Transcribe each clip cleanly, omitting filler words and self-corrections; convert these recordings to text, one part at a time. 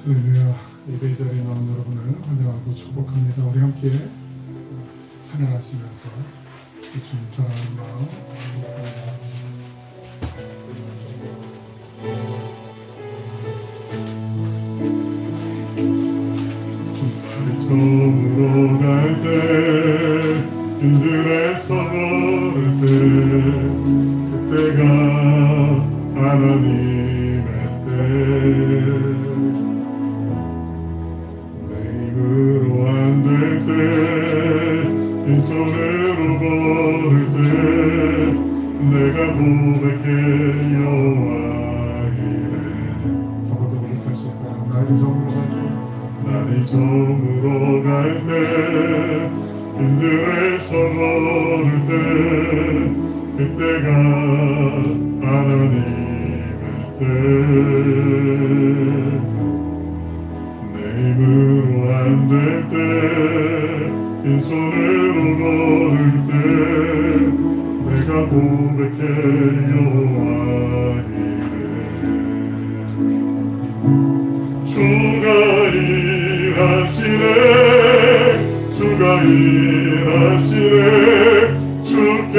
할렐루야. 예배 자리에 나온 여러분을 환영하고 축복합니다. 우리 함께 찬양하시면서 주님 사랑하는 마음 처음으로 갈 때 힘들에서 걸을 때 그때가 하나님의 때 안 될 때, 빈손으로 걸을 때, 내가 고백해 여호와 이래. 한 번 더 고백하실까요? 날이 저물어 갈 때, 힘들어서 걸을 때, 그때가 하나님의 때. 힘으로 안 될 때, 빈손으로 걸을 때, 내가 고백해 여호와 이래. 주가 일하시네, 주가 일하시네, 주께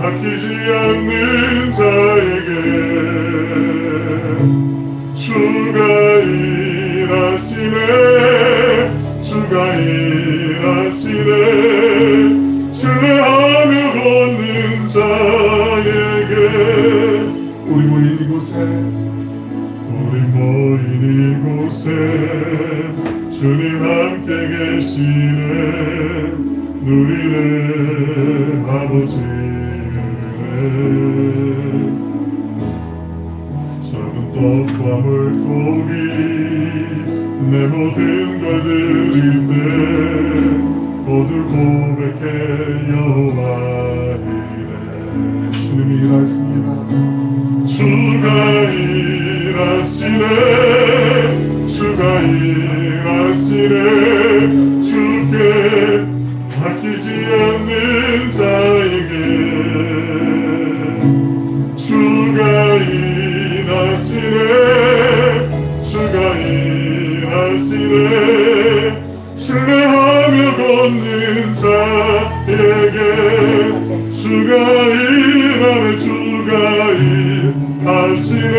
아끼지 않는 자에게 주가 일하시네, 주가 일하시네, 신뢰하며 걷는 자에게. 우리 모인 이곳에 주님 함께 계시네, 누리네 아버지네. 작은 떡과 물고기 내 모든 걸 드릴 때 모두 고백해 여호와 이래. 주님이 일하십니다. 주가 일하시네, 주가 일하시네, 주께 아끼지 않는 자에게 주가 일하시네, 주가 일하시네, 신뢰하며 걷는 자에게 주가 일하네, 주가 일하시네,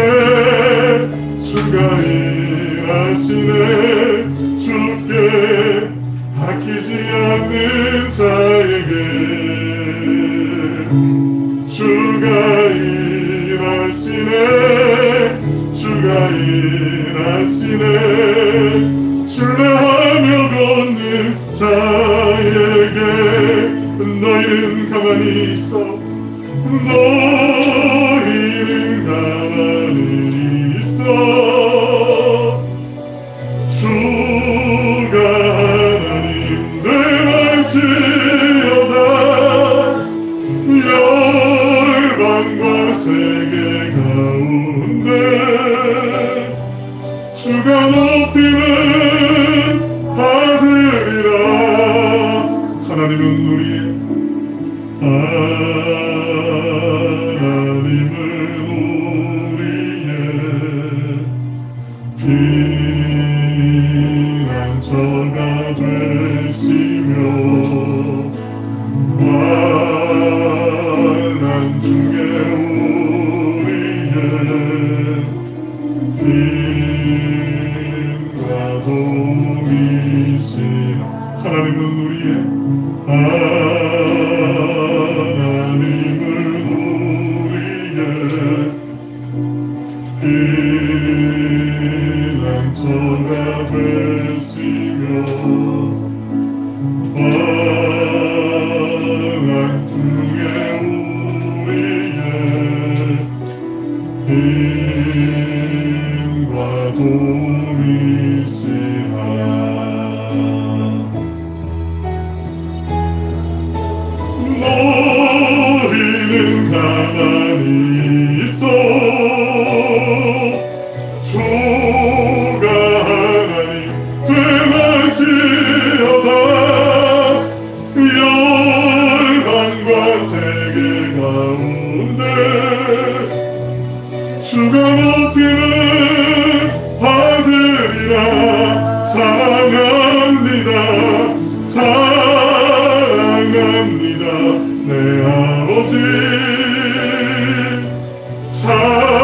주가 일하시네, 주께 아끼지 않는 자에게 주가 일하시네, 주가 일하시네, 신뢰하며 걷는 자에게 너희는 가만히 있어, 너희는 가만히 있어. 주가 하나님 되갈지어다, 열방과 세계 가운데 주가 높이는 아들이라. 하나님은 우리의 피난처가 되시며 환난 중에 우리의 힘과 도움이시라. 하나님은 우리의 피난처가 되시며 환난 중에 우리의 힘과 도움이시라. 너희는 가만히 있어, 주가 하나님 되갈지어다, 열방과 세계 가운데 주가 높이는 받으리라. 사랑합니다. 사랑합니다. 내 아버지 찬양합니다.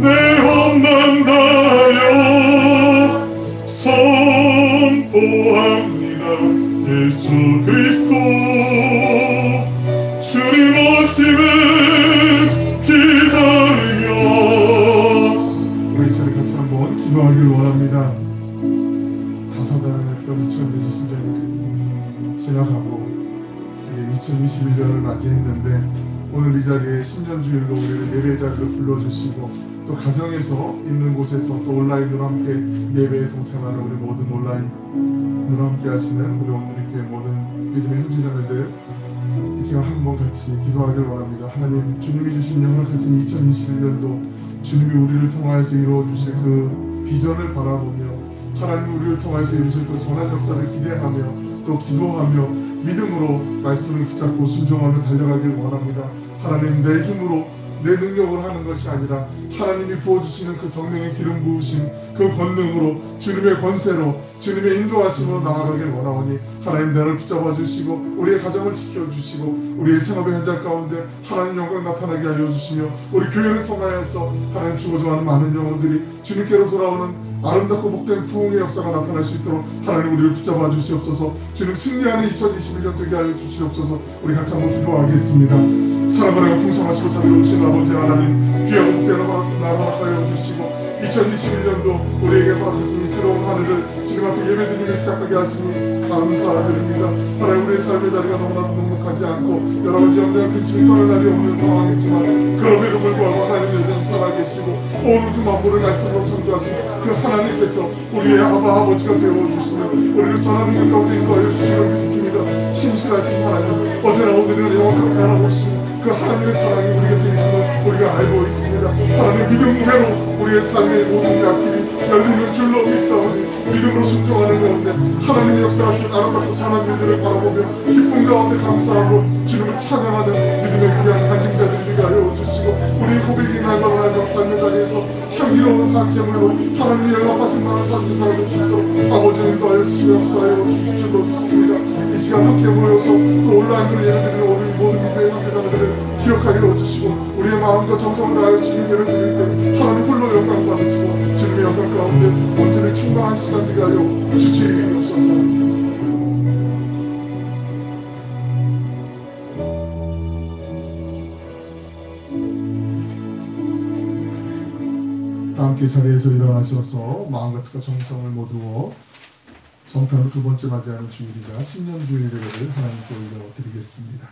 내 험난 다요 선포합니다. 예수 그리스도 주님 오심을 기다리며. 우리 이 자리 같이 한번 기도하길 원합니다. 다사다난했던 2020년이 지나가고 이제 2021년을 맞이했는데, 오늘 이 자리에 신년주일로 우리를 예배 자리로 불러주시고, 또 가정에서 있는 곳에서 또 온라인으로 함께 예배에 동참하는 우리 모든 온라인으로 함께 하시는 우리 오늘의 모든 믿음의 형제자매들, 이 시간 한번 같이 기도하길 원합니다. 하나님, 주님이 주신 영원하신 2021년도 주님이 우리를 통하여서 이루어주실 그 비전을 바라보며, 하나님 우리를 통하여서 이루실 그 선한 역사를 기대하며 또 기도하며 믿음으로 말씀을 붙잡고 순종하며 달려가길 원합니다. 하나님, 내 힘으로 내 능력으로 하는 것이 아니라 하나님이 부어주시는 그 성령의 기름 부으심, 그 권능으로 주님의 권세로 주님의 인도하심으로 나아가길 원하오니, 하나님 나를 붙잡아 주시고 우리의 가정을 지켜주시고 우리의 생업의 현장 가운데 하나님 영광 나타나게 하여 주시며, 우리 교회를 통하여서 하나님 주고 좋아하는 많은 영혼들이 주님께로 돌아오는 아름답고 복된 부흥의 역사가 나타날 수 있도록 하나님 우리를 붙잡아 주시옵소서. 주님 승리하는 2021년 되게 하여 주시옵소서. 우리 같이 한번 기도하겠습니다. 사랑하고 풍성하시고 자비로우신 아버지 하나님, 귀하고 복된 나라 허락하여 주시고 2021년도 우리에게 허락하신 이 새로운 하늘을 주님 앞에 예배드리며 시작하게 하시니 감사드립니다. 하나님, 우리의 삶의 자리가 너무나도 넉넉하지 않고 여러 가지 염려와 근심이 떠날 날이 없는 상황이지만, 그럼에도 불구하고 하나님 여전히 살아계시고 온 우주 만물을 말씀으로 창조하신 그 하나님께서 우리의 아버지가 되어주시며 우리를 선한 능력 가운데 인도하여 주시고 믿습니다. 신실하신 하나님, 어제나 오늘이나 영원토록 변함없이 그 하나님의 사랑이 우리 곁에 있음을 우리가 알고 있습니다. 하나님, 믿음대로 우리의 삶의 모든 앞길이 열리는 줄로 믿사오니 믿음으로 순종하는 가운데 하나님의 역사하신 아름답고 선한 일들을 바라보며 기쁨 가운데 감사하고 주님을 찬양하는 믿음의 귀한 간증자들이 되게 하여 주시고, 우리의 고백이 날마다 날마다 삶의 자리에서 향기로운 산채물로 하나님이 연락하신 만한 산채사가 될 수 있도록 아버지 인도하여 주시고 역사하여 주실 줄로 믿습니다. 이 시간 함께 모여서 또 온라인으로 예배드리는 우리 모든 믿음의 형제자매들을 기억하여 주시고, 우리의 마음과 정성을 다하여 주님 예배드릴 때 하나님 홀로 영광 받으시고 주님의 영광 가운데 온전히 충만한 시간 되게 하여 주시옵소서. 함께 자리에서 일어나셔서 마음과 뜻과 정성을 모두어 성탄을 두 번째 맞이하는 주일이자 신년주일 예배를 하나님께 올려드리겠습니다.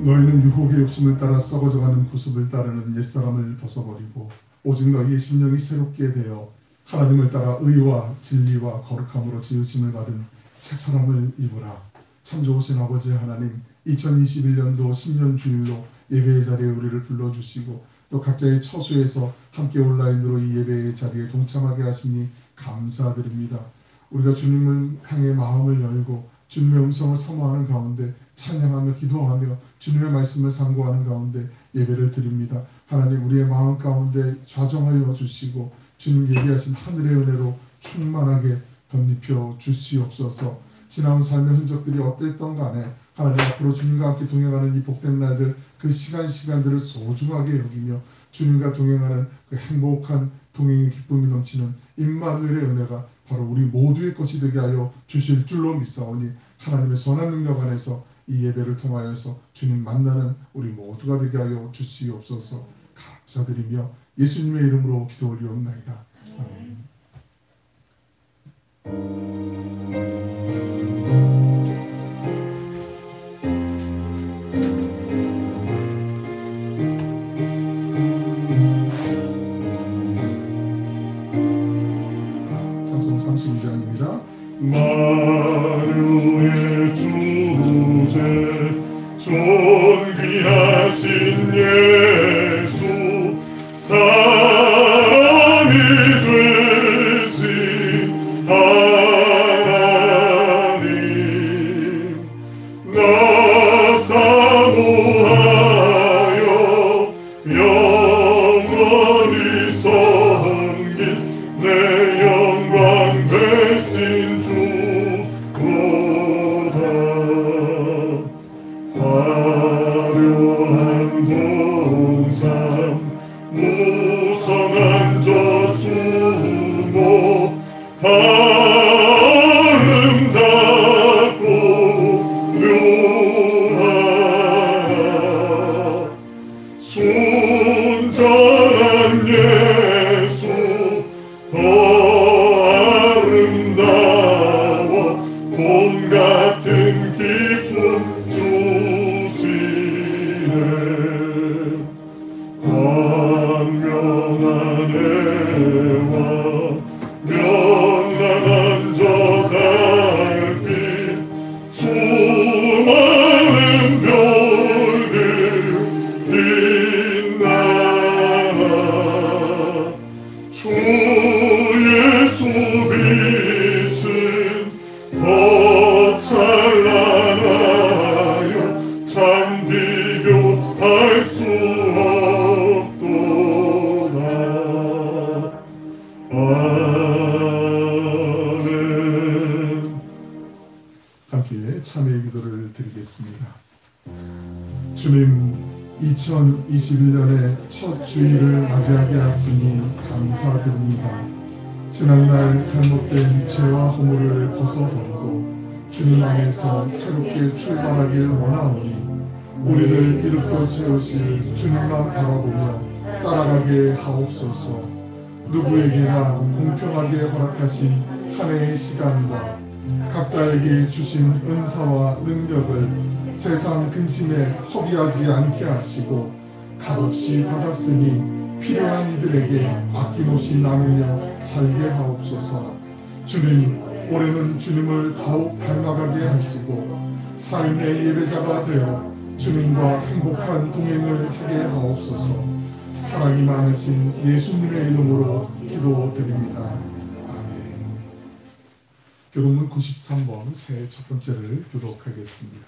너희는 유혹의 욕심을 따라 썩어져가는 구습을 따르는 옛사람을 벗어버리고 오직 너희의 심령이 새롭게 되어 하나님을 따라 의와 진리와 거룩함으로 지으심을 받은 새 사람을 입으라. 참 좋으신 아버지 하나님, 2021년도 신년주일로 예배의 자리에 우리를 불러주시고 또 각자의 처소에서 함께 온라인으로 이 예배의 자리에 동참하게 하시니 감사드립니다. 우리가 주님을 향해 마음을 열고 주님의 음성을 사모하는 가운데 찬양하며 기도하며 주님의 말씀을 상고하는 가운데 예배를 드립니다. 하나님, 우리의 마음 가운데 좌정하여 주시고 주님 예비하신 하늘의 은혜로 충만하게 덧입혀 주시옵소서. 지나온 삶의 흔적들이 어땠던 간에 하나님 앞으로 주님과 함께 동행하는 이 복된 날들, 그 시간들을 소중하게 여기며 주님과 동행하는 그 행복한 동행의 기쁨이 넘치는 임마누엘의 은혜가 바로 우리 모두의 것이 되게 하여 주실 줄로 믿사오니 하나님의 선한 능력 안에서 이 예배를 통하여서 주님 만나는 우리 모두가 되게 하여 주시옵소서. 감사드리며 예수님의 이름으로 기도 올리옵나이다. 아멘. 존귀하신 예수 사람이 되신 하나님 나 사모하여 영원히 섬길 내 영광 되신 주로다 화려한 동산 무성한 저수목 아름답고 묘하라 순전한 예수 더 아름다워 봄 같은 기쁨 주시네 광명한 해와 명랑한 저 달빛 수많은 별들 빛나라 주 예수 빛은 더 찬란하여 참 비교할 수 없도다 아멘. 함께 참회의 기도를 드리겠습니다. 주님, 2021년의 첫 주일을 맞이하게 하시니 감사드립니다. 지난날 잘못된 죄와 허물을 벗어버리고 주님 안에서 새롭게 출발하길 원하오니 우리를 일으켜 세우실 주님만 바라보며 따라가게 하옵소서. 누구에게나 공평하게 허락하신 한 해의 시간과 각자에게 주신 은사와 능력을 세상 근심에 허비하지 않게 하시고 값없이 받았으니 필요한 이들에게 아낌없이 나누며 살게 하옵소서. 주님, 올해는 주님을 더욱 닮아가게 하시고 삶의 예배자가 되어 주님과 행복한 동행을 하게 하옵소서. 사랑이 많으신 예수님의 이름으로 기도드립니다. 아멘. 교독문 93번 새 첫 번째를 교독하겠습니다.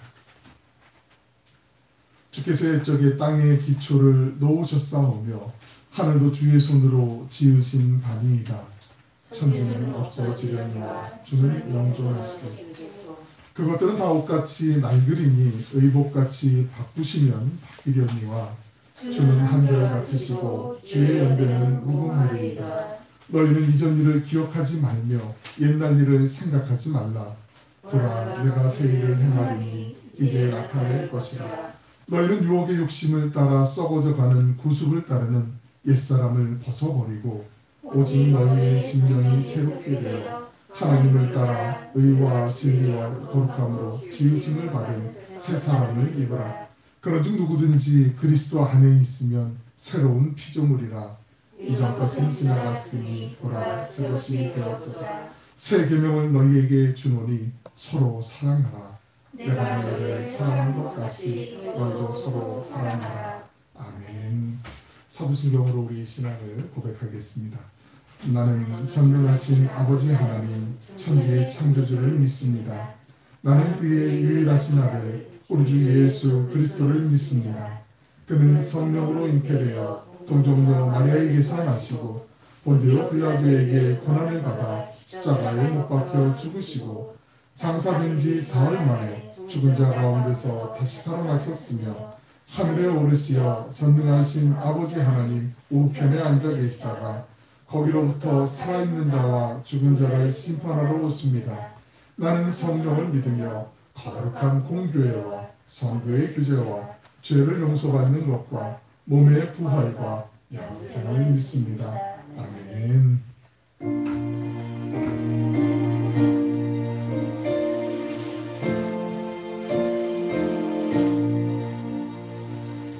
주께서 옛적에 땅의 기초를 놓으셨사오며 하늘도 주의 손으로 지으신 바니이다. 천지는 없어지려니와 주는 영존하시고 그것들은 다 옷같이 낡으리니 의복같이 바꾸시면 바뀌려니와 주는 한결같으시고 주의 연대는 무궁하리이다. 너희는 이전 일을 기억하지 말며 옛날 일을 생각하지 말라. 보라, 내가 새 일을 행하리니 이제 나타낼 것이라. 너희는 유혹의 욕심을 따라 썩어져가는 구습을 따르는 옛사람을 벗어버리고 오직 너희의 심령이 새롭게 되어 하나님을 따라 의와 진리와 거룩함으로 지으심을 받은 새 사람을 입으라. 그런즉 누구든지 그리스도 안에 있으면 새로운 피조물이라. 이전 것은 지나갔으니 보라, 새 것이 되었도다. 새 계명을 너희에게 주노니 서로 사랑하라. 내가 너희를 사랑한 것 같이 너희도 서로 사랑하라. 아멘. 사도신경으로 우리 신앙을 고백하겠습니다. 나는 전능하신 아버지 하나님 천지의 창조주를 믿습니다. 나는 그의 유일하신 아들 우리 주 예수 그리스도를 믿습니다. 그는 성령으로 잉태되어 동정녀 마리아에게서 나시고 본디오 빌라도에게 고난을 받아 십자가에 못 박혀 죽으시고 장사된 지 사흘 만에 죽은 자 가운데서 다시 살아나셨으며 하늘에 오르시어 전능하신 아버지 하나님 우편에 앉아 계시다가 거기로부터 살아있는 자와 죽은 자를 심판하러 오십니다. 나는 성령을 믿으며 거룩한 공교회와 성도의 교제와 죄를 용서받는 것과 몸의 부활과 영생을 믿습니다. 아멘.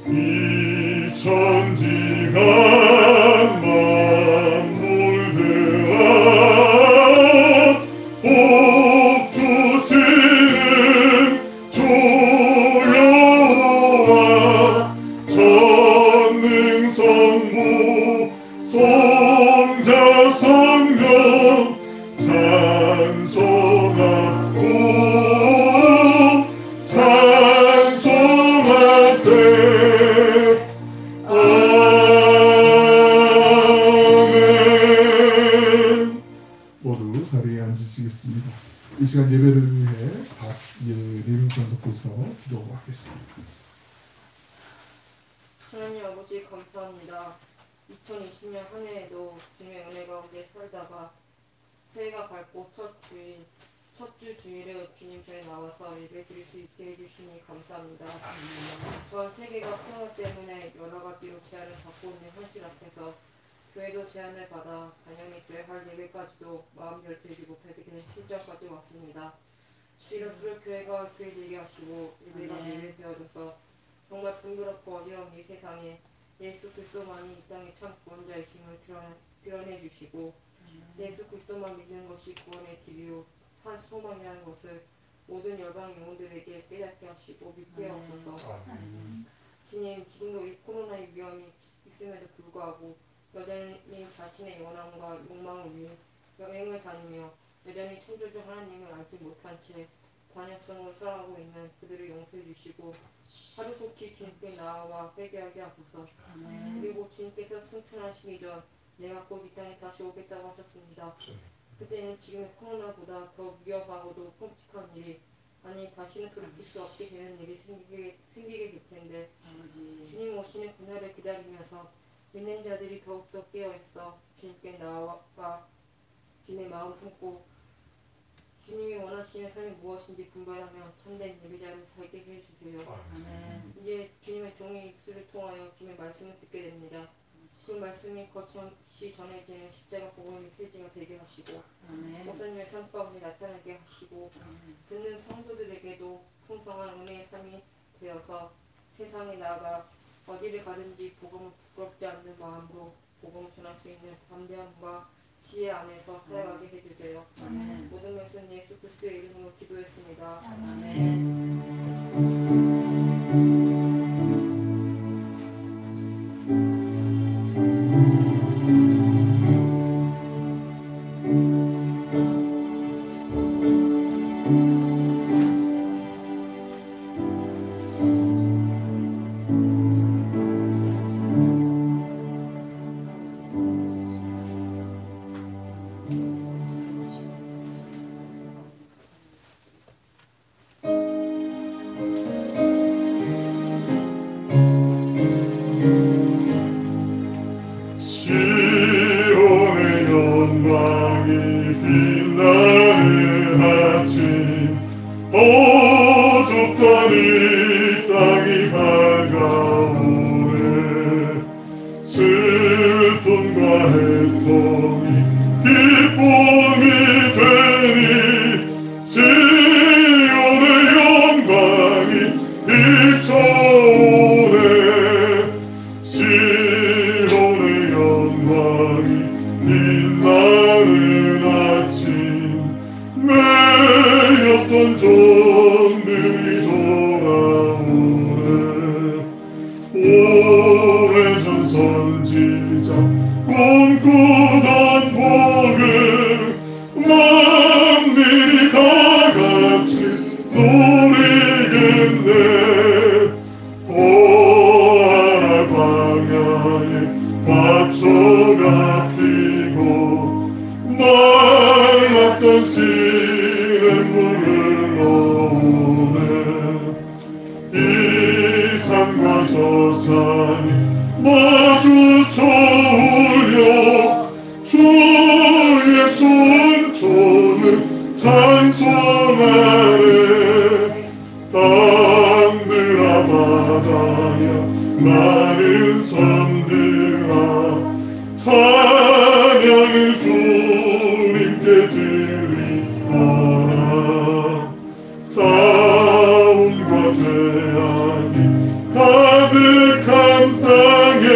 이 천지가 만물들아 복 주시는 주 아멘. 모두 자리에 앉으시겠습니다. 이 시간 예배를 위해 박예림성도께서 기도하겠습니다. 하나님 아버지 감사합니다. 2020년 한 해에도 주님의 은혜 가운데 살다가 새해가 밝고 첫 주 주일에 주님 전에 나와서 예배 드릴 수 있게 해주시니 감사합니다. 전 세계가 코로나 때문에 여러 가지로 제한을 받고 있는 현실 앞에서 교회도 제한을 받아 당연히 드려야 할 예배까지도 마음대로 드리지 못하게 되는 실정까지 왔습니다. 이럴수록 교회가 교회되게 하시고 예배가 예배 되어져서 정말 분부럽고 어지러운 이 세상에 예수 그리스도만이 이 땅의 참 구원자이심을 드러내 주시고 예수 그리스도만 믿는 것이 구원의 길이요 산 소망이라는 것을 모든 열방 영혼들에게 깨닫게 하시고 믿게 하옵소서. 주님, 지금도 이 코로나의 위험이 있음에도 불구하고 여전히 자신의 원함과 욕망을 위해 여행을 다니며 여전히 창조주 하나님을 알지 못한 채 관역성으로 살아가고 있는 그들을 용서해 주시고 하루속히 주님께 나아와 회개하게 하소서. 그리고 주님께서 승천하시기 전 내가 곧 이 땅에 다시 오겠다고 하셨습니다. 그때는 지금의 코로나보다 더 위험하고도 끔찍한 일이 아니 다시는 돌이킬 수 없게 되는 일이 생기게 될 텐데 주님 오시는 그날을 기다리면서 믿는 자들이 더욱더 깨어있어 주님께 나아와 주님의 마음 품고 주님이 원하시는 삶이 무엇인지 분별하며 참된 예배자를 살게 해주세요. 이제 주님의 종의 입술을 통하여 주님의 말씀을 듣게 됩니다. 그 말씀이 거침없이 전해지는 십자가 복음의 메시지가 되게 하시고 목사님의 삶 가운데 나타나게 하시고 듣는 성도들에게도 풍성한 은혜의 삶이 되어서 세상에 나아가 어디를 가든지 복음을 부끄럽지 않는 마음으로 복음을 전할 수 있는 담대함과 지혜 안에서 살아가게 해주세요. 모든 것은 예수 그리스도의 이름으로 기도했습니다. 시온의 영광이 빛나는 아침 어둡던 이 땅이 밝아오네. 슬픔과 애통이 기쁨이 되니 시온의 영광이 비춰오네. 시온의 영광이 빛나는 아침 매였던 종들이 돌아오네. 오래전 선지자 꿈꾸던 복음 만민이 다 같이 누리겠네. 보아라 광야에 밭초가 피고 말랐던 시냇물을 넣으네. 이 산과 저 산이 마주쳐 울려 주의 손톱을 찬송하네. 땅들아 바다야 많은 섬들아 찬양을 주님께 드리어라. 싸움과 죄악이 가득한 땅에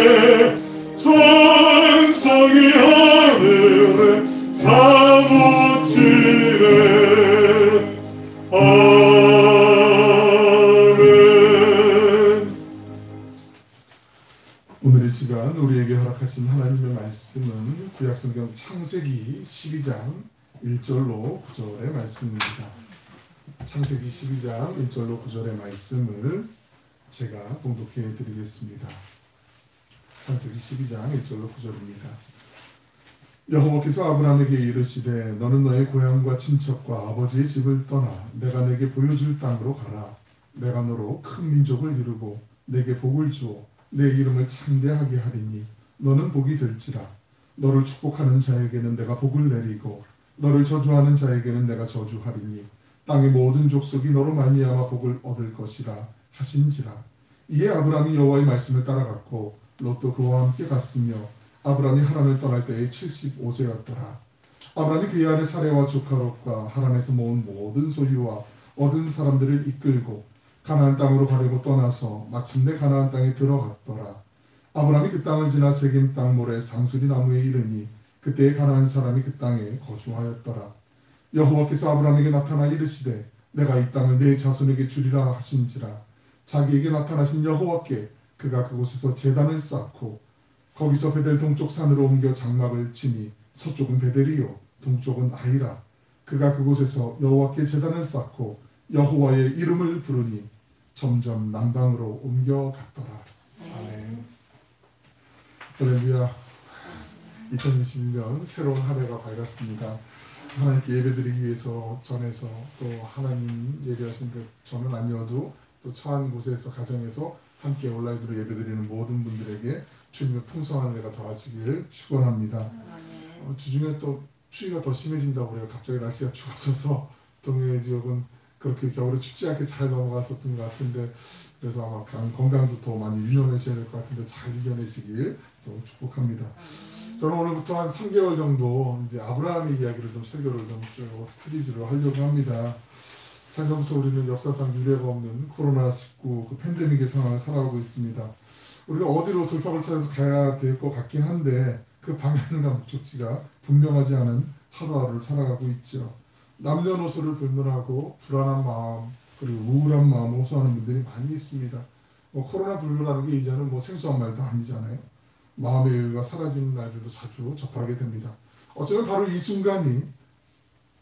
찬송이 하늘에 사무치네. 오늘 이 시간 우리에게 허락하신 하나님의 말씀은 구약성경 창세기 12장 1절로 9절의 말씀입니다. 창세기 12장 1절로 9절의 말씀을 제가 봉독해 드리겠습니다. 창세기 12장 1절로 9절입니다. 여호와께서 아브라함에게 이르시되 너는 너의 고향과 친척과 아버지의 집을 떠나 내가 내게 보여줄 땅으로 가라. 내가 너로 큰 민족을 이루고 내게 복을 주어 내 이름을 창대하게 하리니 너는 복이 될지라. 너를 축복하는 자에게는 내가 복을 내리고 너를 저주하는 자에게는 내가 저주하리니 땅의 모든 족속이 너로 말미암아 복을 얻을 것이라 하신지라. 이에 아브라함이 여호와의 말씀을 따라갔고 롯도 그와 함께 갔으며 아브라함이 하란을 떠날 때에 75세였더라. 아브라함이 그의 아내 사레와 조카 롯과 하란에서 모은 모든 소유와 얻은 사람들을 이끌고 가나안 땅으로 가려고 떠나서 마침내 가나안 땅에 들어갔더라. 아브라함이 그 땅을 지나 세겜 땅 모래 상수리 나무에 이르니 그때에 가나안 사람이 그 땅에 거주하였더라. 여호와께서 아브라함에게 나타나 이르시되 내가 이 땅을 내 자손에게 주리라 하신지라. 자기에게 나타나신 여호와께 그가 그곳에서 제단을 쌓고 거기서 베델 동쪽 산으로 옮겨 장막을 치니 서쪽은 베델이요 동쪽은 아이라. 그가 그곳에서 여호와께 제단을 쌓고 여호와의 이름을 부르니 점점 남방으로 옮겨갔더라. 아멘. 할렐루야. 2021년 새로운 한 해가 밝았습니다. 하나님께 예배드리기 위해서 전에서 또 하나님 예배하신 그 저는 아니어도 또 처한 곳에서 가정에서 함께 온라인으로 예배드리는 모든 분들에게 주님의 풍성한 은혜가 더하시길 축원합니다. 주중에 또 추위가 더 심해진다고 그래요. 갑자기 날씨가 추워져서 동해 지역은 그렇게 겨울에 춥지 않게 잘 넘어갔었던 것 같은데 그래서 아마 건강도 더 많이 유념하셔야 될 것 같은데 잘 이겨내시길 또 축복합니다. 저는 오늘부터 한 3개월 정도 이제 아브라함의 이야기를 좀 설교를 좀 쭉 시리즈로 하려고 합니다. 작년부터 우리는 역사상 유례가 없는 코로나19 그 팬데믹의 상황을 살아가고 있습니다. 우리가 어디로 돌파구를 찾아서 가야 될 것 같긴 한데 그 방향이나 목적지가 분명하지 않은 하루하루를 살아가고 있죠. 남녀노소를 불문하고 불안한 마음 그리고 우울한 마음을 호소하는 분들이 많이 있습니다. 코로나 불교라는 게 이제는 생소한 말도 아니잖아요. 마음의 여유가 사라지는 날들도 자주 접하게 됩니다. 어쩌면 바로 이 순간이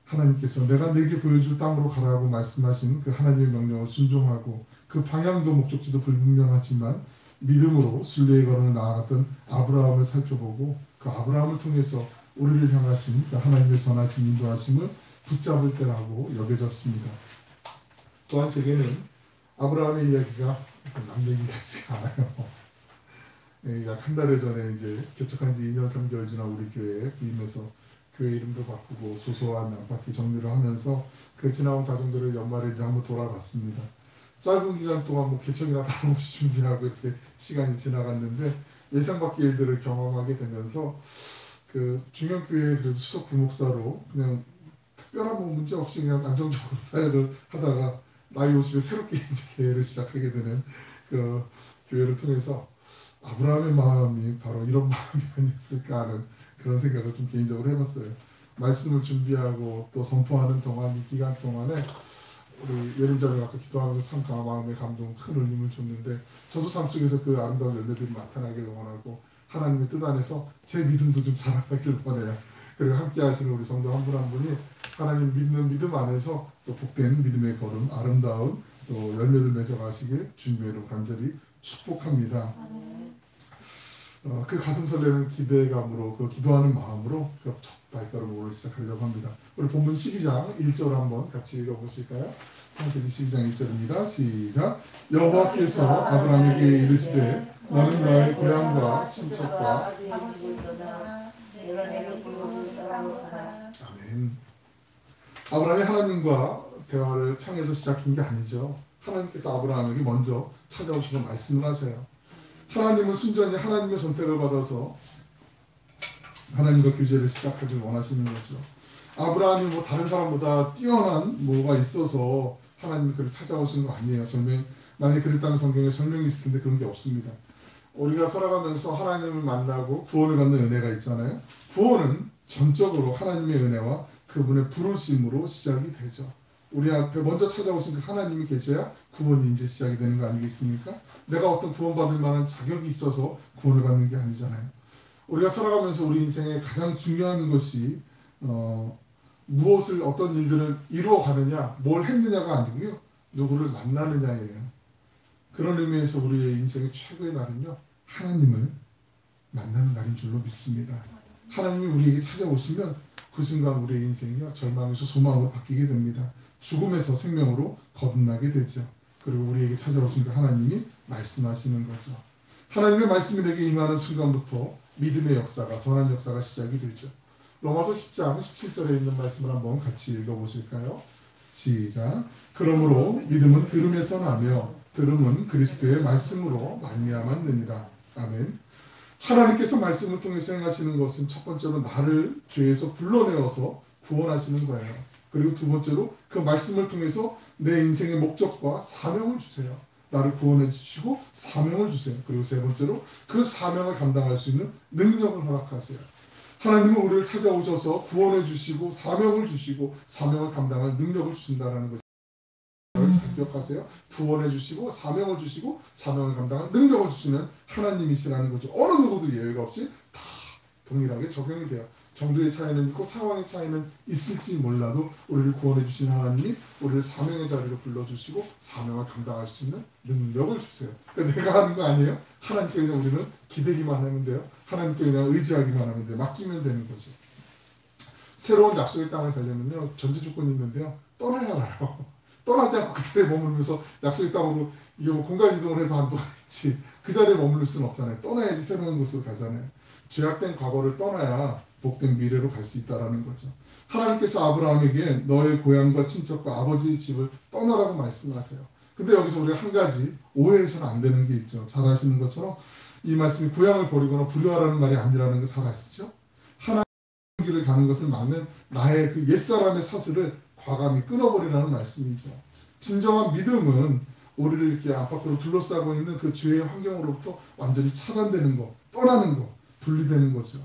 하나님께서 내가 내게 보여줄 땅으로 가라고 말씀하신 그 하나님의 명령을 순종하고 그 방향도 목적지도 불분명하지만 믿음으로 순례의 걸음을 나아갔던 아브라함을 살펴보고 그 아브라함을 통해서 우리를 향하신 그 하나님의 선하신 인도하심을 붙잡을 때라고 여겨졌습니다. 또한 제게는 아브라함의 이야기가 남 얘기 같지가 않아요. 약 한 달 전에 이제 개척한 지 2년 3개월 지난 우리 교회에 부임해서 교회 이름도 바꾸고 소소한 안팎의 정리를 하면서 그 지나온 과정들을 연말에 이제 한번 돌아봤습니다. 짧은 기간 동안 개척이나 다름없이 준비하고 이렇게 시간이 지나갔는데 예상 밖의 일들을 경험하게 되면서 그 중형교회 그래도 수석 부목사로 그냥 특별한 문제 없이 그냥 안정적으로 사역을 하다가 나이 50에 새롭게 이제 교회를 시작하게 되는 그 교회를 통해서 아브라함의 마음이 바로 이런 마음이 아니었을까 하는 그런 생각을 좀 개인적으로 해봤어요. 말씀을 준비하고 또 선포하는 동안 이 기간 동안에 우리 예림자매 아까 기도하면서 참 마음의 감동 큰 울림을 줬는데 저도 삶 속에서 그 아름다운 열매들이 나타나기를 원하고 하나님의 뜻 안에서 제 믿음도 좀 자라나기를 원해요. 그리고 함께 하시는 우리 성도 한 분 한 분이 하나님 믿는 믿음 안에서 또 복된 믿음의 걸음 아름다운 또 열매를 맺어가시길 주님의 이름 간절히 축복합니다. 그 가슴 설레는 기대감으로 그 기도하는 마음으로 그 발걸음을 오늘 시작하려고 합니다. 우리 본문 12장 1절 한번 같이 읽어보실까요? 창세기 12장 1절입니다. 시작. 여호와께서 아브라함에게 이르시되 너는 너의 고향과 친척과 아멘. 아브라함이 하나님과 대화를 통해서 시작한 게 아니죠. 하나님께서 아브라함에게 먼저 찾아오시는 말씀을 하세요. 하나님은 순전히 하나님의 선택을 받아서 하나님과 교제를 시작하길 원하시는 거죠. 아브라함이 다른 사람보다 뛰어난 뭐가 있어서 하나님이 그를 찾아오신 거 아니에요. 만약에 그랬다면 성경에 설명이 있을 텐데 그런 게 없습니다. 우리가 살아가면서 하나님을 만나고 구원을 받는 은혜가 있잖아요. 구원은 전적으로 하나님의 은혜와 그분의 부르심으로 시작이 되죠. 우리 앞에 먼저 찾아오신 그 하나님이 계셔야 구원이 이제 시작이 되는 거 아니겠습니까? 내가 어떤 구원받을 만한 자격이 있어서 구원을 받는 게 아니잖아요. 우리가 살아가면서 우리 인생에 가장 중요한 것이 무엇을 어떤 일들을 이루어가느냐 뭘 했느냐가 아니고요. 누구를 만나느냐예요. 그런 의미에서 우리의 인생의 최고의 날은요, 하나님을 만나는 날인 줄로 믿습니다. 하나님이 우리에게 찾아오시면 그 순간 우리의 인생이요, 절망에서 소망으로 바뀌게 됩니다. 죽음에서 생명으로 거듭나게 되죠. 그리고 우리에게 찾아오신 그 하나님이 말씀하시는 거죠. 하나님의 말씀이 내게 임하는 순간부터 믿음의 역사가, 선한 역사가 시작이 되죠. 로마서 10장 17절에 있는 말씀을 한번 같이 읽어보실까요? 시작. 그러므로 믿음은 들음에서 나며 들음은 그리스도의 말씀으로 말미암았느니라. 아멘. 하나님께서 말씀을 통해서 행하시는 것은 첫 번째로 나를 죄에서 불러내어서 구원하시는 거예요. 그리고 두 번째로 그 말씀을 통해서 내 인생의 목적과 사명을 주세요. 나를 구원해 주시고 사명을 주세요. 그리고 세 번째로 그 사명을 감당할 수 있는 능력을 허락하세요. 하나님은 우리를 찾아오셔서 구원해 주시고 사명을 주시고 사명을 감당할 능력을 주신다는 거죠. 잘 기억하세요. 구원해 주시고 사명을 주시고 사명을 감당할 능력을 주시는 하나님이시라는 거죠. 어느 누구도 예외가 없이 다 동일하게 적용이 돼요. 정도의 차이는 있고 상황의 차이는 있을지 몰라도 우리를 구원해 주신 하나님이 우리를 사명의 자리로 불러주시고 사명을 감당할 수 있는 능력을 주세요. 그러니까 내가 하는 거 아니에요. 하나님께 그냥 우리는 기대기만 하면 돼요. 하나님께 그냥 의지하기만 하면 돼요. 맡기면 되는 거지. 새로운 약속의 땅을 가려면요, 전제 조건이 있는데요, 떠나야 알아요. 떠나지 않고 그 자리에 머물면서 약속의 땅으로 이게 뭐 공간 이동을 해서 한동안 있지, 그 자리에 머무를 수는 없잖아요. 떠나야지 새로운 곳으로 가잖아요. 죄악된 과거를 떠나야 복된 미래로 갈 수 있다는 거죠. 하나님께서 아브라함에게 너의 고향과 친척과 아버지의 집을 떠나라고 말씀하세요. 근데 여기서 우리가 한 가지 오해해서는 안 되는 게 있죠. 잘 아시는 것처럼 이 말씀이 고향을 버리거나 불효하라는 말이 아니라는 거 잘 아시죠? 하나님의 길을 가는 것을 막는 나의 그 옛사람의 사슬을 과감히 끊어버리라는 말씀이죠. 진정한 믿음은 우리를 이렇게 앞밖으로 둘러싸고 있는 그 죄의 환경으로부터 완전히 차단되는 거, 떠나는 거, 분리되는 거죠.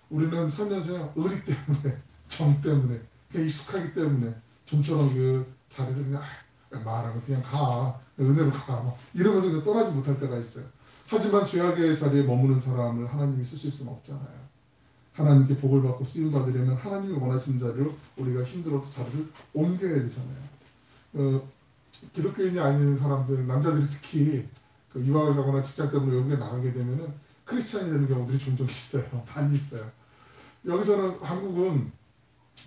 우리는 살면서 의리 때문에, 정 때문에, 그냥 익숙하기 때문에 좀처럼 그 자리를 그냥 웬만하면 그냥 가, 은혜로 가, 막 이러면서 그냥 떠나지 못할 때가 있어요. 하지만 죄악의 자리에 머무는 사람을 하나님이 쓰실 수는 없잖아요. 하나님께 복을 받고 쓰임 받으려면 하나님이 원하시는 자리로 우리가 힘들어도 자리를 옮겨야 되잖아요. 기독교인이 아닌 사람들, 남자들이 특히 그 유학을 가거나 직장 때문에 외국에 나가게 되면은 크리스찬이 되는 경우들이 종종 있어요. 많이 있어요. 여기서는 한국은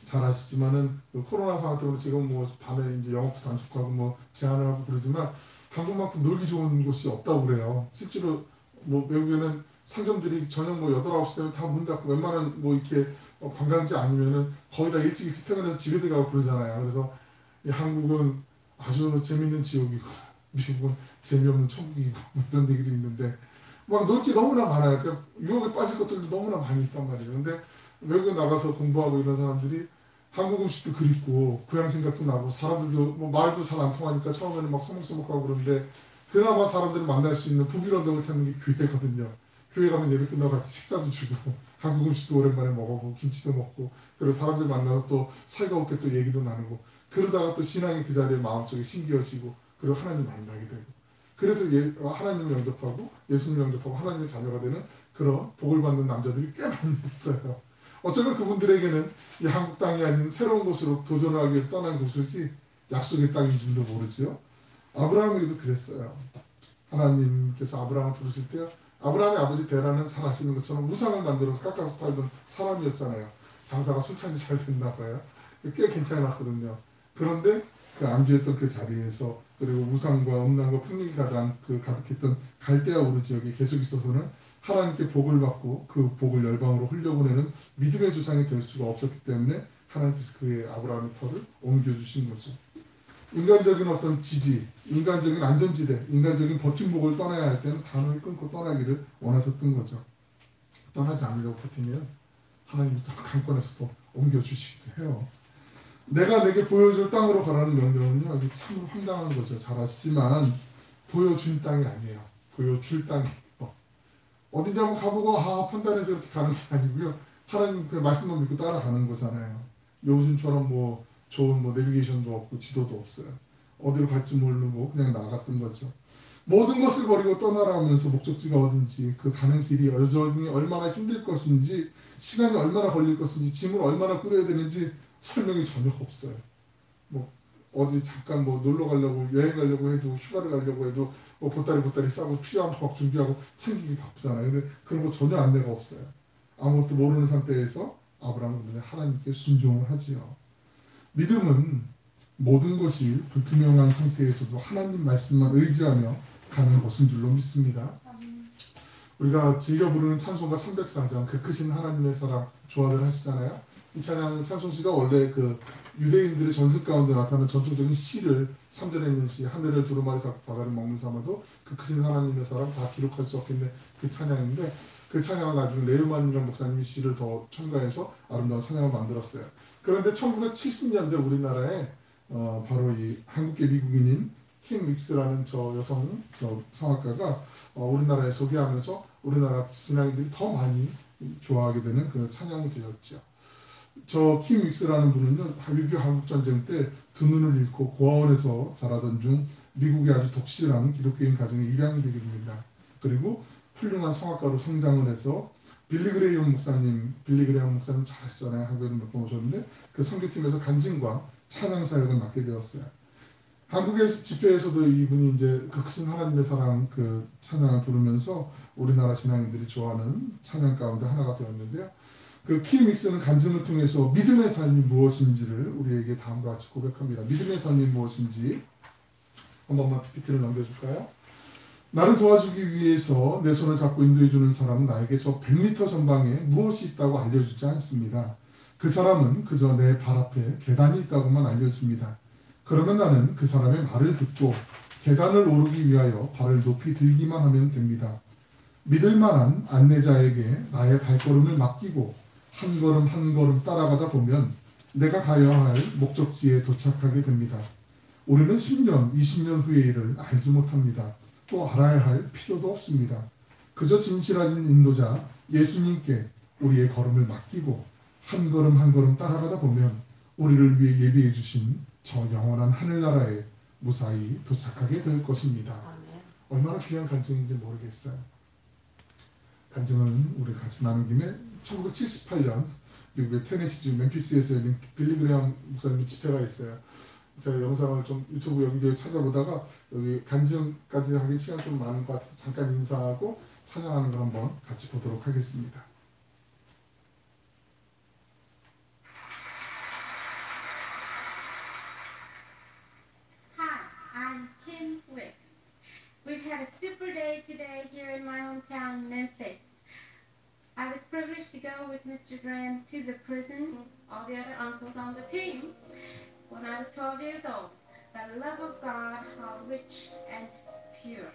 잘 아시지만은 그 코로나 상황 때문에 지금 뭐 밤에 이제 영업도 단속하고 뭐 제한을 하고 그러지만 한국만큼 놀기 좋은 곳이 없다고 그래요. 실제로 뭐 외국에는 상점들이 저녁 뭐 8, 9시 되면 다 문 닫고 웬만한 뭐 이렇게 관광지 아니면은 거의 다 일찍 퇴근해서 집에 들어가고 그러잖아요. 그래서 이 한국은 아주 재밌는 지역이고 미국은 재미없는 천국이고 뭐 이런 얘기도 있는데 막 놀 게 너무나 많아요. 그러니까 유혹에 빠질 것들도 너무나 많이 있단 말이에요. 근데 외국에 나가서 공부하고 이런 사람들이 한국 음식도 그립고 고향 생각도 나고 사람들도 뭐 말도 잘 안 통하니까 처음에는 막 서먹서먹하고 그러는데 그나마 사람들을 만날 수 있는 부비런덕을 찾는 게 교회거든요. 교회 가면 예배 끝나고 같이 식사도 주고 한국 음식도 오랜만에 먹어보고 김치도 먹고 그리고 사람들 만나서 또 살가웠게 또 얘기도 나누고 그러다가 또 신앙이 그 자리에 마음속에 심겨지고 그리고 하나님 만나게 되고 그래서 하나님을 영접하고 예수님을 영접하고 하나님의 자녀가 되는 그런 복을 받는 남자들이 꽤 많이 있어요. 어쩌면 그분들에게는 이 한국 땅이 아닌 새로운 곳으로 도전을 하기 위해서 떠난 곳이지 약속의 땅인지도 모르죠. 아브라함에게도 그랬어요. 하나님께서 아브라함을 부르실 때 아브라함의 아버지 데라는 잘 아시는 것처럼 우상을 만들어서 깎아서 팔던 사람이었잖아요. 장사가 순창이 잘 됐나 봐요. 꽤 괜찮았거든요. 그런데 그 안주했던 그 자리에서 그리고 우상과 음란과 풍력이 가득했던 갈대아 우르 지역에 계속 있어서는 하나님께 복을 받고 그 복을 열방으로 흘려보내는 믿음의 조상이 될 수가 없었기 때문에 하나님께서 그의 아브라함의 터를 옮겨주신 거죠. 인간적인 어떤 지지, 인간적인 안전지대, 인간적인 버팀목을 떠나야 할 때는 단호히 끊고 떠나기를 원하셨던 거죠. 떠나지 않으려고 버티면 하나님이 또 강권에서 또 옮겨주시기도 해요. 내가 내게 보여줄 땅으로 가라는 명령은요, 이게 참 황당한 거죠. 잘 아시지만 보여준 땅이 아니에요. 보여줄 땅이에요. 어딘지 한번 가보고 판단해서 이렇게 가는 게 아니고요. 하나님 그 말씀만 믿고 따라가는 거잖아요. 요즘처럼 뭐 좋은 뭐 내비게이션도 없고 지도도 없어요. 어디로 갈지 모르고 그냥 나갔던 거죠. 모든 것을 버리고 떠나라 하면서 목적지가 어딘지 그 가는 길이 여전히 얼마나 힘들 것인지 시간이 얼마나 걸릴 것인지 짐을 얼마나 꾸려야 되는지 설명이 전혀 없어요. 뭐 어디 잠깐 뭐 놀러 가려고 여행 가려고 해도 휴가를 가려고 해도 뭐 보따리 싸고 필요한 거 막 준비하고 챙기기 바쁘잖아요. 근데 그런 거 전혀 안내가 없어요. 아무것도 모르는 상태에서 아브라함은 하나님께 순종을 하지요. 믿음은 모든 것이 불투명한 상태에서도 하나님 말씀만 의지하며 가는 것인 줄로 믿습니다. 우리가 즐겨 부르는 찬송가 304장 그 크신 하나님의 사랑 좋아들 하시잖아요. 이 찬송시가 원래 그 유대인들의 전승 가운데 나타나는 전통적인 시를 3절에 있는 시 하늘을 두루마리 쌓고 바다를 먹는 삼아도 그 크신 하나님의 사랑 다 기록할 수 없겠네 그 찬양인데 그 찬양을 나중에 레흐만이라는 목사님이 시를 더 첨가해서 아름다운 찬양을 만들었어요. 그런데 1970년대 우리나라에 바로 이 한국계 미국인인 킴 윅스라는 저 여성 성악가가 우리나라에 소개하면서 우리나라 신앙인들이 더 많이 좋아하게 되는 그 찬양이 되었죠. 저 킴 윅스라는 분은요 6.25 한국전쟁 때 두 눈을 잃고 고아원에서 자라던 중 미국의 아주 독실한 기독교인 가정에 입양이 되게 됩니다. 그리고 훌륭한 성악가로 성장을 해서 빌리 그레이엄 목사님 잘하시잖아요. 한국에도 몇 번 오셨는데 그 선교팀에서 간증과 찬양 사역을 맡게 되었어요. 한국의 집회에서도 이분이 이제 그 크신 하나님의 사랑 그 찬양을 부르면서 우리나라 신앙인들이 좋아하는 찬양 가운데 하나가 되었는데요. 그 킴 윅스는 간증을 통해서 믿음의 삶이 무엇인지를 우리에게 다음과 같이 고백합니다. 믿음의 삶이 무엇인지 한 번만 PPT를 넘겨줄까요? 나를 도와주기 위해서 내 손을 잡고 인도해주는 사람은 나에게 저 100m 전방에 무엇이 있다고 알려주지 않습니다. 그 사람은 그저 내 발 앞에 계단이 있다고만 알려줍니다. 그러면 나는 그 사람의 말을 듣고 계단을 오르기 위하여 발을 높이 들기만 하면 됩니다. 믿을 만한 안내자에게 나의 발걸음을 맡기고 한 걸음 한 걸음 따라가다 보면 내가 가야 할 목적지에 도착하게 됩니다. 우리는 10년, 20년 후의 일을 알지 못합니다. 또 알아야 할 필요도 없습니다. 그저 진실하신 인도자 예수님께 우리의 걸음을 맡기고 한 걸음 한 걸음 따라가다 보면 우리를 위해 예비해 주신 저 영원한 하늘나라에 무사히 도착하게 될 것입니다. 얼마나 귀한 간증인지 모르겠어요. 간증은 우리 같이 나눈 김에 1978년 미국의 테네시주 멤피스에서 열린 빌리 그레이엄 목사님 집회가 있어요. 제가 영상을 좀 유튜브 여기저기 찾아보다가 여기 간증까지 하기 시간 좀 많은 것 같아서 잠깐 인사하고 찬양하는 걸 한번 같이 보도록 하겠습니다. We've had a super day today here in my hometown, Memphis. I was privileged to go with Mr. Graham to the prison, all the other uncles on the team, when I was 12 years old. The love of God, how rich and pure.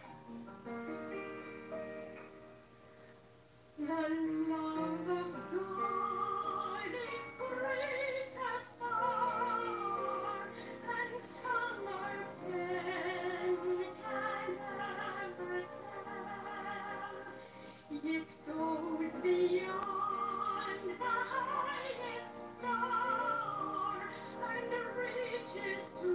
The love of God is great as far, and tongue or pen can never tell. It goes beyond the highest star and reaches to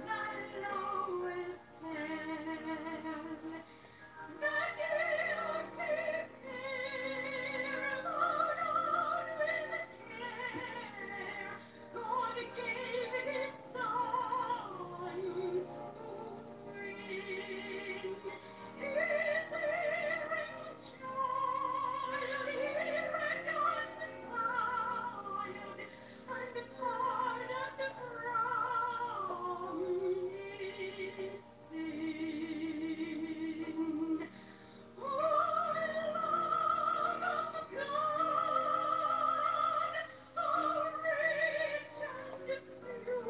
the lowest hell. The guilty pair gone on with care. God gave His Son to bring His erring child here undefiled, and part of the promise sin. Oh, love of God, how rich and pure,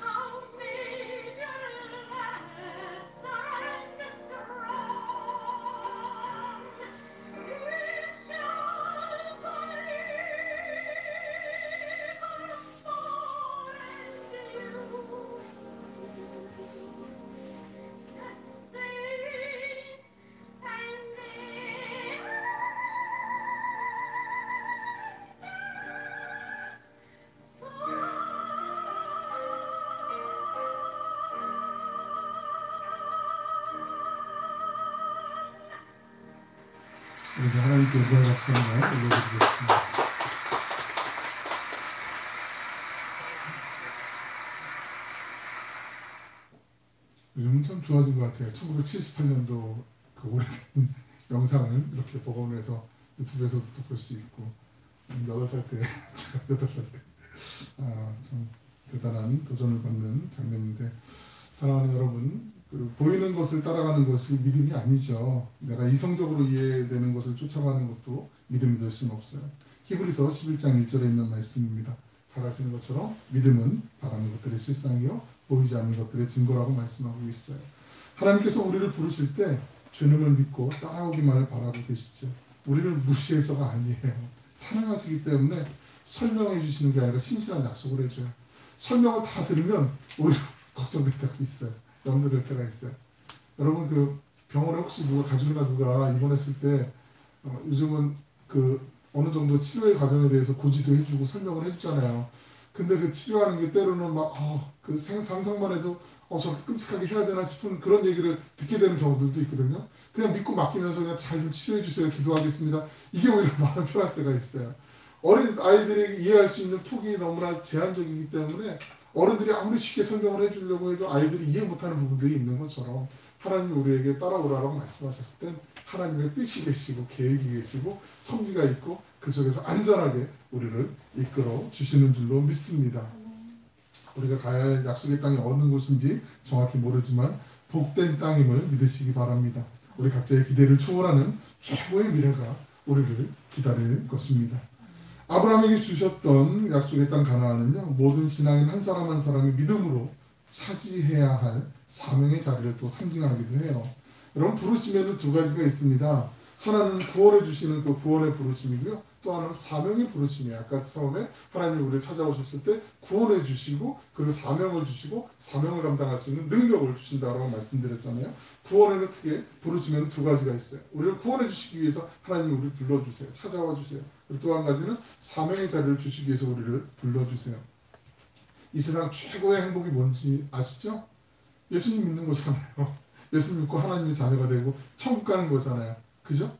how measureless and strong, it shall forever fall and you. The saints and 우리 하나님께 영광의 박수 한번 올려드리겠습니다. 요즘은 참 좋아진 것 같아요. 1978년도 그 오래된 영상을 이렇게 복원해서 유튜브에서도 또 볼 수 있고 8살 때 제가 8살 때 참 대단한 도전을 받는 장면인데 사랑하는 여러분 그 보이는 것을 따라가는 것이 믿음이 아니죠. 내가 이성적으로 이해되는 것을 쫓아가는 것도 믿음이 될 수는 없어요. 히브리서 11장 1절에 있는 말씀입니다. 잘 아시는 것처럼 믿음은 바라는 것들의 실상이요 보이지 않는 것들의 증거라고 말씀하고 있어요. 하나님께서 우리를 부르실 때 주님을 믿고 따라오기만을 바라고 계시죠. 우리를 무시해서가 아니에요. 사랑하시기 때문에 설명해 주시는 게 아니라 신실한 약속을 해줘요. 설명을 다 들으면 오히려 걱정될 때가 있어요. 염려될 때가 있어요. 여러분 그 병원에 혹시 가족이나 누가 입원했을 때 요즘은 그 어느 정도 치료의 과정에 대해서 고지도 해주고 설명을 해주잖아요. 근데 그 치료하는 게 때로는 그 상상만 해도 저렇게 끔찍하게 해야 되나 싶은 그런 얘기를 듣게 되는 경우들도 있거든요. 그냥 믿고 맡기면서 그냥 잘 좀 치료해 주세요. 기도하겠습니다. 이게 오히려 많은 편할세가 있어요. 어린 아이들에게 이해할 수 있는 폭이 너무나 제한적이기 때문에 어른들이 아무리 쉽게 설명을 해주려고 해도 아이들이 이해 못하는 부분들이 있는 것처럼 하나님이 우리에게 따라오라고 말씀하셨을 땐 하나님의 뜻이 계시고 계획이 계시고 섭리가 있고 그 속에서 안전하게 우리를 이끌어 주시는 줄로 믿습니다. 우리가 가야 할 약속의 땅이 어느 곳인지 정확히 모르지만 복된 땅임을 믿으시기 바랍니다. 우리 각자의 기대를 초월하는 최고의 미래가 우리를 기다릴 것입니다. 아브라함에게 주셨던 약속의 땅 가나안은요 모든 신앙인 한 사람 한 사람이 믿음으로 차지해야 할 사명의 자리를 또 상징하기도 해요. 여러분 부르심에는 두 가지가 있습니다. 하나는 구원해 주시는 그 구원의 부르심이고요. 또 하나는 사명의 부르심이에요. 아까 처음에 하나님이 우리를 찾아오셨을 때 구원해 주시고 그리고 사명을 주시고 사명을 감당할 수 있는 능력을 주신다라고 말씀드렸잖아요. 구원에는 특히 부르심에는 두 가지가 있어요. 우리를 구원해 주시기 위해서 하나님이 우리를 불러주세요. 찾아와 주세요. 그리고 또 한 가지는 사명의 자리를 주시기 위해서 우리를 불러주세요. 이 세상 최고의 행복이 뭔지 아시죠? 예수님 믿는 거잖아요. 예수님 믿고 하나님의 자녀가 되고 천국 가는 거잖아요. 그죠?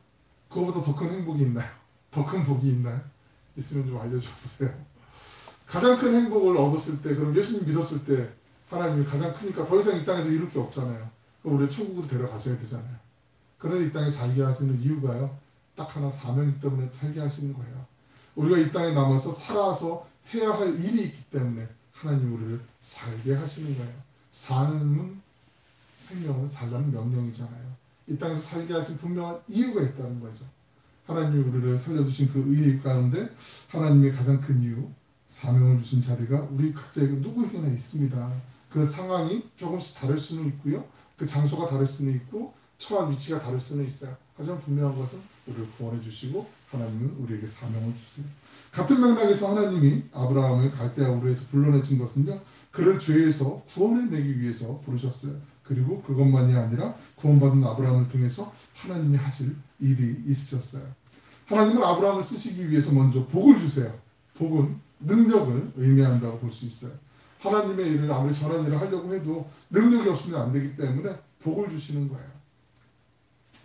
그거보다 더 큰 행복이 있나요? 더 큰 복이 있나요? 있으면 좀 알려줘 보세요. 가장 큰 행복을 얻었을 때, 그럼 예수님 믿었을 때 하나님이 가장 크니까 더 이상 이 땅에서 이룰 게 없잖아요. 그럼 우리를 천국으로 데려가셔야 되잖아요. 그래서 이 땅에 살게 하시는 이유가요. 딱 하나 사명이기 때문에 살게 하시는 거예요. 우리가 이 땅에 남아서 살아서 해야 할 일이 있기 때문에 하나님 우리를 살게 하시는 거예요. 삶은 생명은 살라는 명령이잖아요. 이 땅에서 살게 하신 분명한 이유가 있다는 거죠. 하나님이 우리를 살려주신 그 의의 가운데 하나님의 가장 큰 이유, 사명을 주신 자리가 우리 각자에게 누구에게나 있습니다. 그 상황이 조금씩 다를 수는 있고요. 그 장소가 다를 수는 있고 처한 위치가 다를 수는 있어요. 하지만 분명한 것은 우리를 구원해 주시고 하나님은 우리에게 사명을 주세요. 같은 맥락에서 하나님이 아브라함을 갈대아 우르에서 불러내신 것은요. 그를 죄에서 구원해내기 위해서 부르셨어요. 그리고 그것만이 아니라 구원받은 아브라함을 통해서 하나님이 하실 일이 있으셨어요. 하나님은 아브라함을 쓰시기 위해서 먼저 복을 주세요. 복은 능력을 의미한다고 볼 수 있어요. 하나님의 일을 아무리 선한 일을 하려고 해도 능력이 없으면 안 되기 때문에 복을 주시는 거예요.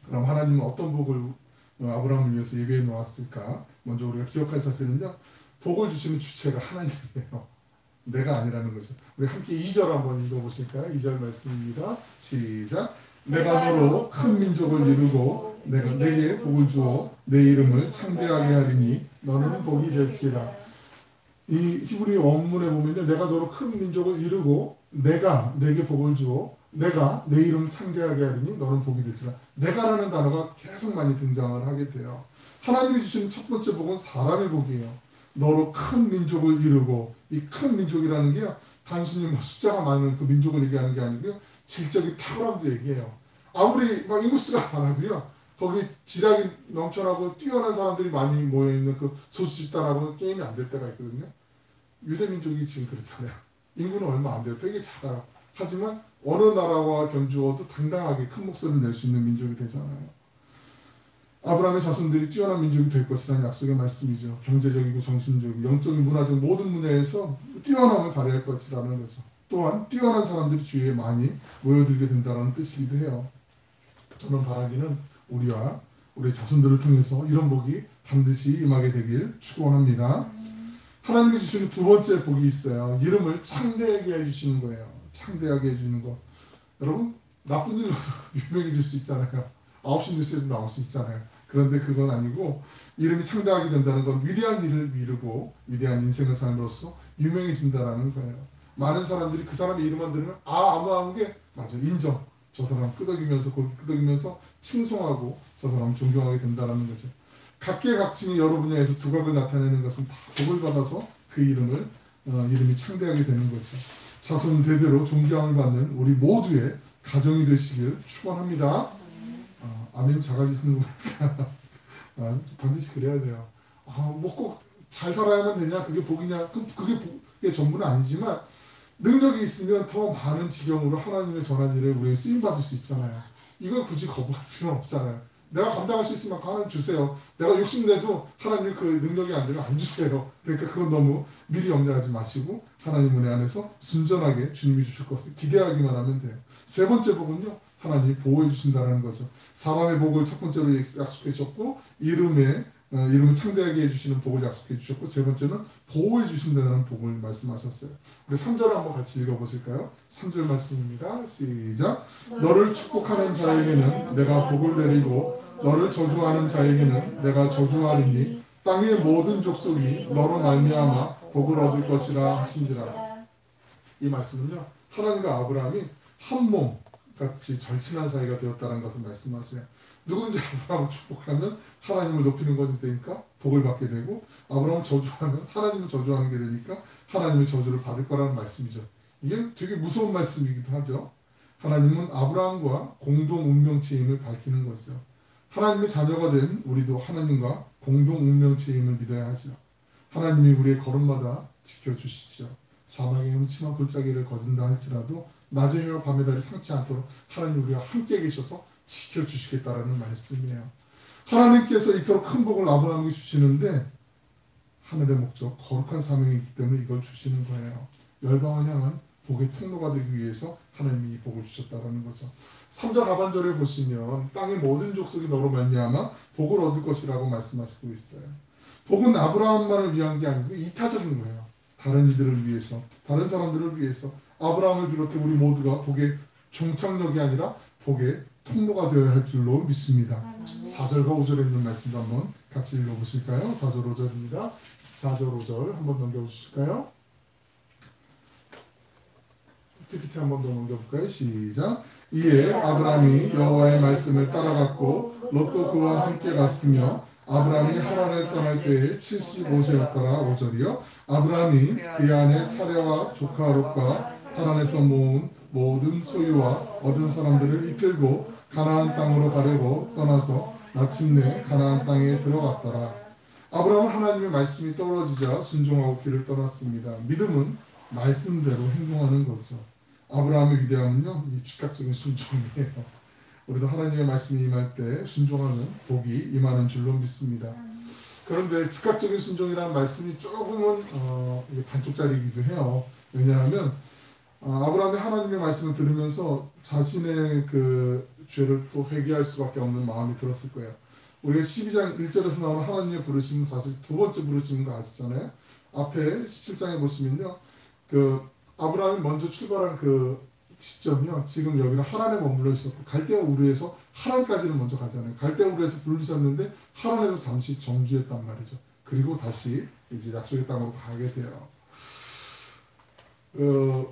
그럼 하나님은 어떤 복을 아브라함을 위해서 예배해 놓았을까? 먼저 우리가 기억할 사실은요. 복을 주시는 주체가 하나님이에요. 내가 아니라는 거죠. 우리 함께 2절 한번 읽어보실까요? 2절 말씀입니다. 시작. 내가 너로 큰 민족을 이루고 내가 내게 복을 주어 내 이름을 창대하게 하리니 너는 복이 될지라. 이 히브리 원문에 보면요. 내가 너로 큰 민족을 이루고 내가 내게 복을 주어 내가 내 이름을 창대하게 하리니 너는 복이 될지라. 내가라는 단어가 계속 많이 등장을 하게 돼요. 하나님이 주시는 첫 번째 복은 사람의 복이에요. 너로 큰 민족을 이루고 이 큰 민족이라는 게요. 단순히 숫자가 많은 그 민족을 얘기하는 게 아니고요. 질적인 탁월함도 얘기해요. 아무리 인구수가 많아도요. 거기 지략이 넘쳐나고 뛰어난 사람들이 많이 모여있는 그 소수 집단하고는 게임이 안 될 때가 있거든요. 유대민족이 지금 그렇잖아요. 인구는 얼마 안 돼요. 되게 작아요. 하지만 어느 나라와 견주어도 당당하게 큰 목소리를 낼 수 있는 민족이 되잖아요. 아브라함의 자손들이 뛰어난 민족이 될 것이라는 약속의 말씀이죠. 경제적이고 정신적이고 영적인 문화적 모든 분야에서 뛰어남을 발휘할 것이라는 거죠. 또한 뛰어난 사람들이 주위에 많이 모여들게 된다는 뜻이기도 해요. 저는 바라기는 우리와 우리 자손들을 통해서 이런 복이 반드시 임하게 되길 축원합니다. 하나님이 주시는 두 번째 복이 있어요. 이름을 창대하게 해주시는 거예요. 창대하게 해주는 것. 여러분 나쁜 일로도 유명해질 수 있잖아요. 9시 뉴스에도 나올 수 있잖아요. 그런데 그건 아니고 이름이 창대하게 된다는 건 위대한 일을 이루고 위대한 인생을 삶으로써 유명해진다라는 거예요. 많은 사람들이 그 사람의 이름만 들으면 아무 게 맞아 인정. 저 사람 끄덕이면서 고개 끄덕이면서 칭송하고 저 사람 존경하게 된다는 거죠. 각계각층의 여러 분야에서 두각을 나타내는 것은 다 복을 받아서 그 이름이 창대하게 되는 거죠. 자손 대대로 존경을 받는 우리 모두의 가정이 되시길 축원합니다. 아멘 작아지시는 거 보니까 반드시 그래야 돼요. 뭐 꼭 잘 살아야만 되냐 그게 복이냐 그게 복의 전부는 아니지만 능력이 있으면 더 많은 지경으로 하나님의 전한 일에 우리가 쓰임받을 수 있잖아요. 이걸 굳이 거부할 필요는 없잖아요. 내가 감당할 수 있을 만큼 하나님 주세요. 내가 욕심내도 하나님 그 능력이 안 되면 안 주세요. 그러니까 그건 너무 미리 염려하지 마시고 하나님 은혜 안에서 순전하게 주님이 주실 것을 기대하기만 하면 돼요. 세 번째 복은요. 하나님이 보호해 주신다는 거죠. 사람의 복을 첫 번째로 약속해 주셨고 이름을 창대하게 해주시는 복을 약속해 주셨고 세 번째는 보호해 주신다는 복을 말씀하셨어요. 우리 3절 한번 같이 읽어보실까요? 3절 말씀입니다. 시작. 너를 축복하는 자에게는 내가 복을 내리고 너를 저주하는 자에게는 내가 저주하리니 땅의 모든 족속이 너로 말미암아 복을 얻을 것이라 하신지라. 이 말씀은요. 하나님과 아브라함이 한 몸 같이 절친한 사이가 되었다는 것을 말씀하세요. 누구든지 아브라함을 축복하면 하나님을 높이는 것이 되니까 복을 받게 되고 아브라함을 저주하면 하나님을 저주하는 게 되니까 하나님의 저주를 받을 거라는 말씀이죠. 이게 되게 무서운 말씀이기도 하죠. 하나님은 아브라함과 공동 운명체임을 밝히는 것이죠. 하나님의 자녀가 된 우리도 하나님과 공동 운명체임을 믿어야 하죠. 하나님이 우리의 걸음마다 지켜주시죠. 사망의 음침한 골짜기를 거둔다 할지라도 낮의 해와 밤의 달이 상치 않도록 하나님 우리와 함께 계셔서 지켜주시겠다라는 말씀이에요. 하나님께서 이토록 큰 복을 아브라함에게 주시는데 하늘의 목적, 거룩한 사명이 있기 때문에 이걸 주시는 거예요. 열방을 향한 복의 통로가 되기 위해서 하나님이 이 복을 주셨다라는 거죠. 3절 하반절을 보시면 땅의 모든 족속이 너로 말미암아 복을 얻을 것이라고 말씀하시고 있어요. 복은 아브라함만을 위한 게 아니고 이타적인 거예요. 다른 이들을 위해서, 다른 사람들을 위해서 아브라함을 비롯해 우리 모두가 복의 종착역이 아니라 복의 통로가 되어야 할 줄로 믿습니다. 4절과 5절에 있는 말씀도 한번 같이 읽어보실까요? 4절 5절입니다. 4절 5절 한번 넘겨보실까요? PPT 한번 더 넘겨볼까요? 시작. 이에 아브라함이 여호와의 말씀을 따라갔고 롯도 그와 함께 갔으며 아브라함이 하란을 떠날 때에 75세였더라. 5절이요. 아브라함이 그 안에 사랴와 조카 롯과 하란에서 모은 모든 소유와 얻은 사람들을 이끌고 가나안 땅으로 가려고 떠나서 마침내 가나안 땅에 들어갔더라. 아브라함은 하나님의 말씀이 떨어지자 순종하고 길을 떠났습니다. 믿음은 말씀대로 행동하는 거죠. 아브라함의 위대함은요, 이 즉각적인 순종이에요. 우리도 하나님의 말씀이 임할 때 순종하는 복이 임하는 줄로 믿습니다. 그런데 즉각적인 순종이라는 말씀이 조금은 반쪽짜리이기도 해요. 왜냐하면 아브라함이 하나님의 말씀을 들으면서 자신의 그 죄를 또 회개할 수밖에 없는 마음이 들었을 거예요. 우리가 12장 1절에서 나오는 하나님의 부르심은 사실 두 번째 부르심인 거 아시잖아요. 앞에 17장에 보시면요. 그 아브라함이 먼저 출발한 그 시점이요. 지금 여기는 하란에 머물러 있었고 갈대아 우르에서 하란까지는 먼저 가잖아요. 갈대아 우르에서 부르셨는데 하란에서 잠시 정주했단 말이죠. 그리고 다시 이제 약속의 땅으로 가게 돼요.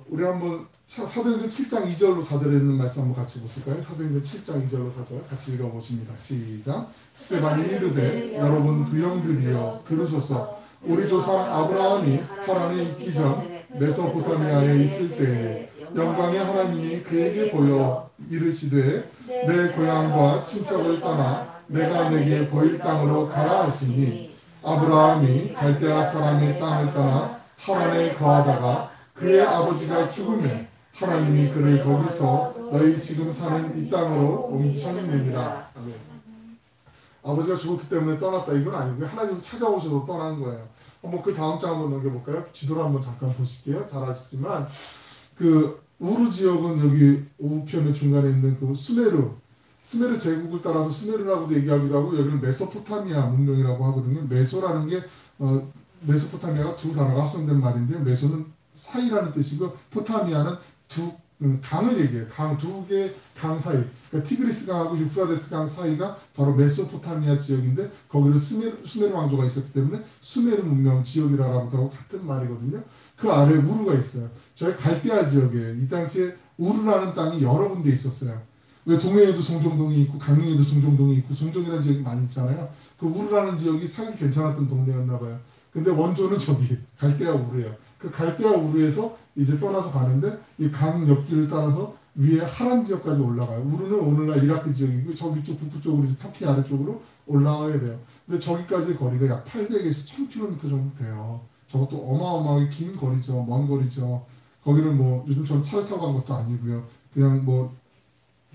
우리 한번 사도행전 7장 2절로 4절에 있는 말씀 한번 같이 보실까요? 사도행전 7장 2절로 4절 같이 읽어보십니다. 시작. 스데반이 이르되 여러분 두 형들이여 들으소서. 우리 조상 아브라함이 하란에 있기 전 메소포타미아에 있을 때에 영광의 하나님이 그에게 보여 이르시되 내 고향과 친척을 떠나 내가 내게 보일 땅으로 가라 하시니 아브라함이 갈대아 사람의 땅을 떠나 하란에 거하다가 그의 아버지가 죽으매 하나님이 그를 거기서 너희 지금 사는 이 땅으로 옮기셨느니라. 아버지가 죽었기 때문에 떠났다 이건 아니고요. 하나님이 찾아오셔서 떠난 거예요. 한번 그 다음 장 한번 넘겨볼까요? 지도를 한번 잠깐 보실게요. 잘 아시지만 그 우르 지역은 여기 우편의 중간에 있는 그 수메르 제국을 따라서 수메르라고도 얘기하기도 하고 여기는 메소포타미아 문명이라고 하거든요. 메소라는 게 메소포타미아가 두 단어가 합성된 말인데요. 메소는 사이라는 뜻이고 포타미아는 두 강을 얘기해요. 강 두 개 강 사이. 그러니까 티그리스 강하고 유프라데스 강 사이가 바로 메소포타미아 지역인데 거기를 수메르 왕조가 있었기 때문에 수메르 문명 지역이라고도 하고 같은 말이거든요. 그 아래에 우르가 있어요. 저희 갈대아 지역에 이 당시에 우르라는 땅이 여러 군데 있었어요. 왜 동해에도 송정동이 있고 강릉에도 송정동이 있고 송정이라는 지역이 많이 있잖아요. 그 우르라는 지역이 살기 괜찮았던 동네였나 봐요. 근데 원조는 저기 갈대아 우르예요. 그 갈대아 우르에서 이제 떠나서 가는데 이 강 옆길을 따라서 위에 하란 지역까지 올라가요. 우르는 오늘날 이라크 지역이고 저 위쪽 북부 쪽으로 이제 터키 아래쪽으로 올라가야 돼요. 근데 저기까지 거리가 약 800에서 1000km 정도 돼요. 저것도 어마어마하게 긴 거리죠. 먼 거리죠. 거기는 뭐 요즘처럼 차를 타고 간 것도 아니고요. 그냥 뭐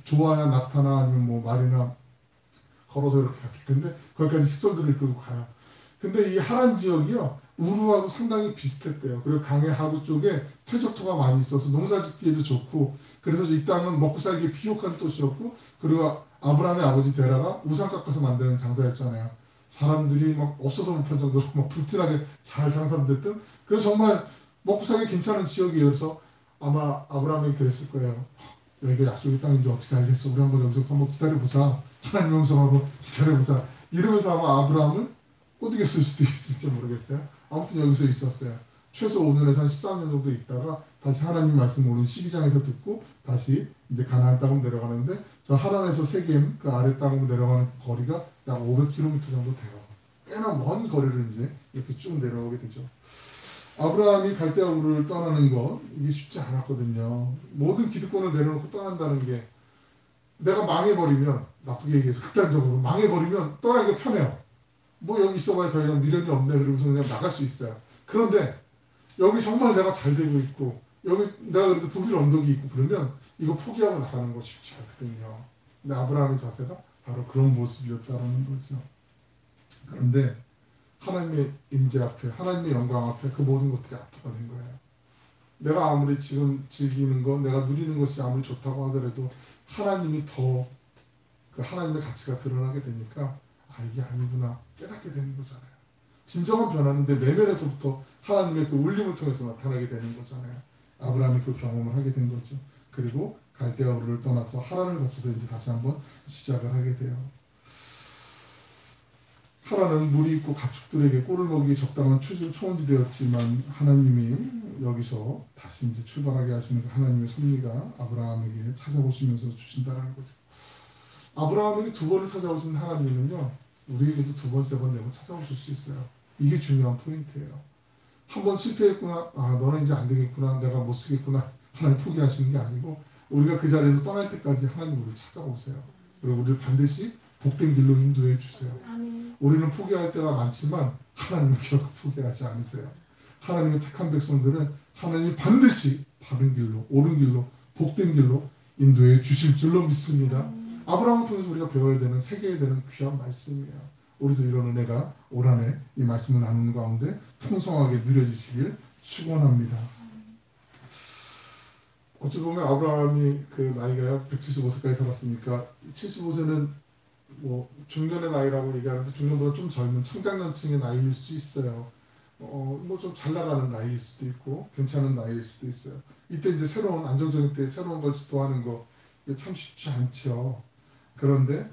조아야 낙타나 아니면 뭐 말이나 걸어서 이렇게 갔을 텐데 거기까지 식솔들을 이끌고 가요. 근데 이 하란 지역이요 우루하고 상당히 비슷했대요. 그리고 강의 하구 쪽에 퇴적토가 많이 있어서 농사짓기에도 좋고 그래서 이 땅은 먹고 살기에 비옥한 도시였고 그리고 아브라함의 아버지 데라가 우상 깎아서 만드는 장사였잖아요. 사람들이 막 없어서 못 판 정도로 막 불티나게 잘 장사됐든 그래서 정말 먹고 살기 괜찮은 지역이에요. 그래서 아마 아브라함이 그랬을 거예요. 여기가 약속의 땅인지 어떻게 알겠어. 우리 한번 여기서 한번 기다려보자. 하나님 영성하고 기다려보자. 이러면서 아마 아브라함을 꼬드게 쓸 수도 있을지 모르겠어요. 아무튼 여기서 있었어요. 최소 5년에서 한 13년 정도 있다가 다시 하나님 말씀 오는 12장에서 듣고 다시 이제 가나안 땅으로 내려가는데 저 하란에서 세겜 그 아래 땅으로 내려가는 거리가 약 500km 정도 돼요. 꽤나 먼 거리를 이제 이렇게 쭉 내려오게 되죠. 아브라함이 갈대아 우르를 떠나는 것 이게 쉽지 않았거든요. 모든 기득권을 내려놓고 떠난다는 게 내가 망해버리면 나쁘게 얘기해서 극단적으로 망해버리면 떠나기가 편해요. 뭐 여기 있어봐야 더 이상 미련이 없네 그러면서 그냥 나갈 수 있어요. 그런데 여기 정말 내가 잘 되고 있고 여기 내가 그래도 북일 언덕이 있고 그러면 이거 포기하고 나가는 거 쉽지 않거든요. 근데 아브라함의 자세가 바로 그런 모습이었다는 거죠. 그런데 하나님의 임재 앞에 하나님의 영광 앞에 그 모든 것들이 아토가 된 거예요. 내가 아무리 지금 즐기는 것 내가 누리는 것이 아무리 좋다고 하더라도 하나님이 더 그 하나님의 가치가 드러나게 되니까 아 이게 아니구나 깨닫게 되는 거잖아요. 진정한 변화는 내 내면에서부터 하나님의 그 울림을 통해서 나타나게 되는 거잖아요. 아브라함이 그 경험을 하게 된 거죠. 그리고 갈대아 우르를 떠나서 하란을 거쳐서 이제 다시 한번 시작을 하게 돼요. 하란은 물이 있고 가축들에게 꼴을 먹이기 적당한 초원지대였지만 하나님이 여기서 다시 이제 출발하게 하시는 그 하나님의 섭리가 아브라함에게 찾아오시면서 주신다는 거죠. 아브라함에게 두 번을 찾아오신 하나님은요 우리에게도 두 번, 세 번, 네 번 찾아오실 수 있어요. 이게 중요한 포인트예요. 한 번 실패했구나, 아 너는 이제 안 되겠구나, 내가 못 쓰겠구나 하나님 포기하시는 게 아니고 우리가 그 자리에서 떠날 때까지 하나님 우리를 찾아오세요. 그리고 우리를 반드시 복된 길로 인도해 주세요. 우리는 포기할 때가 많지만 하나님은 결코 포기하지 않으세요. 하나님의 택한 백성들은 하나님이 반드시 바른 길로, 옳은 길로, 복된 길로 인도해 주실 줄로 믿습니다. 아브라함을 통해서 우리가 배워야 되는, 새겨야 되는 귀한 말씀이에요. 우리도 이런 은혜가 올 한해 이 말씀을 나누는 가운데 풍성하게 누려지시길 축원합니다. 어찌 보면 아브라함이 그 나이가 175세까지 살았으니까 75세는 뭐 중년의 나이라고 얘기하는데 중년보다 좀 젊은 청장년층의 나이일 수 있어요. 뭐 좀 잘 나가는 나이일 수도 있고 괜찮은 나이일 수도 있어요. 이때 이제 새로운 안정적인 때 새로운 걸 시도하는 거 참 쉽지 않죠. 그런데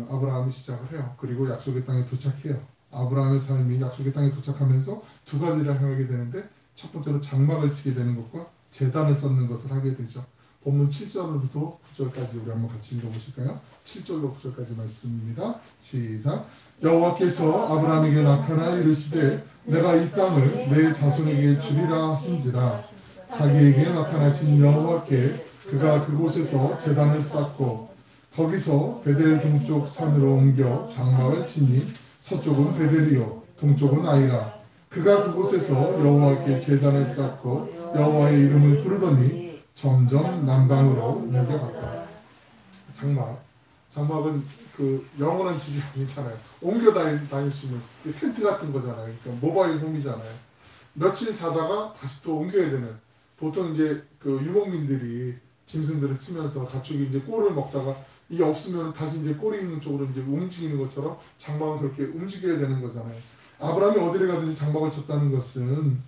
아브라함이 시작을 해요. 그리고 약속의 땅에 도착해요. 아브라함의 삶이 약속의 땅에 도착하면서 두 가지를 행하게 되는데 첫 번째로 장막을 치게 되는 것과 제단을 쌓는 것을 하게 되죠. 본문 7절부터 9절까지 우리 한번 같이 읽어보실까요? 7절로 9절까지 말씀입니다. 시작. 여호와께서 아브라함에게 나타나 이르시되 내가 이 땅을 내 자손에게 주리라 하신지라. 자기에게 나타나신 여호와께 그가 그곳에서 제단을 쌓고 거기서 베델 동쪽 산으로 옮겨 장막을 치니 서쪽은 베델이요 동쪽은 아이라. 그가 그곳에서 여호와께 제단을 쌓고 여호와의 이름을 부르더니 점점 남방으로 옮겨갔다. 장막은 그 영원한 집이 아니잖아요. 옮겨 다닐 수 있는 텐트 같은 거잖아요. 그러니까 모바일 홈이잖아요. 며칠 자다가 다시 또 옮겨야 되는. 보통 이제 그 유목민들이 짐승들을 치면서 가축이 이제 꼴을 먹다가 이게 없으면 다시 이제 꼴이 있는 쪽으로 이제 움직이는 것처럼 장막은 그렇게 움직여야 되는 거잖아요. 아브라함이 어디를 가든지 장막을 쳤다는 것은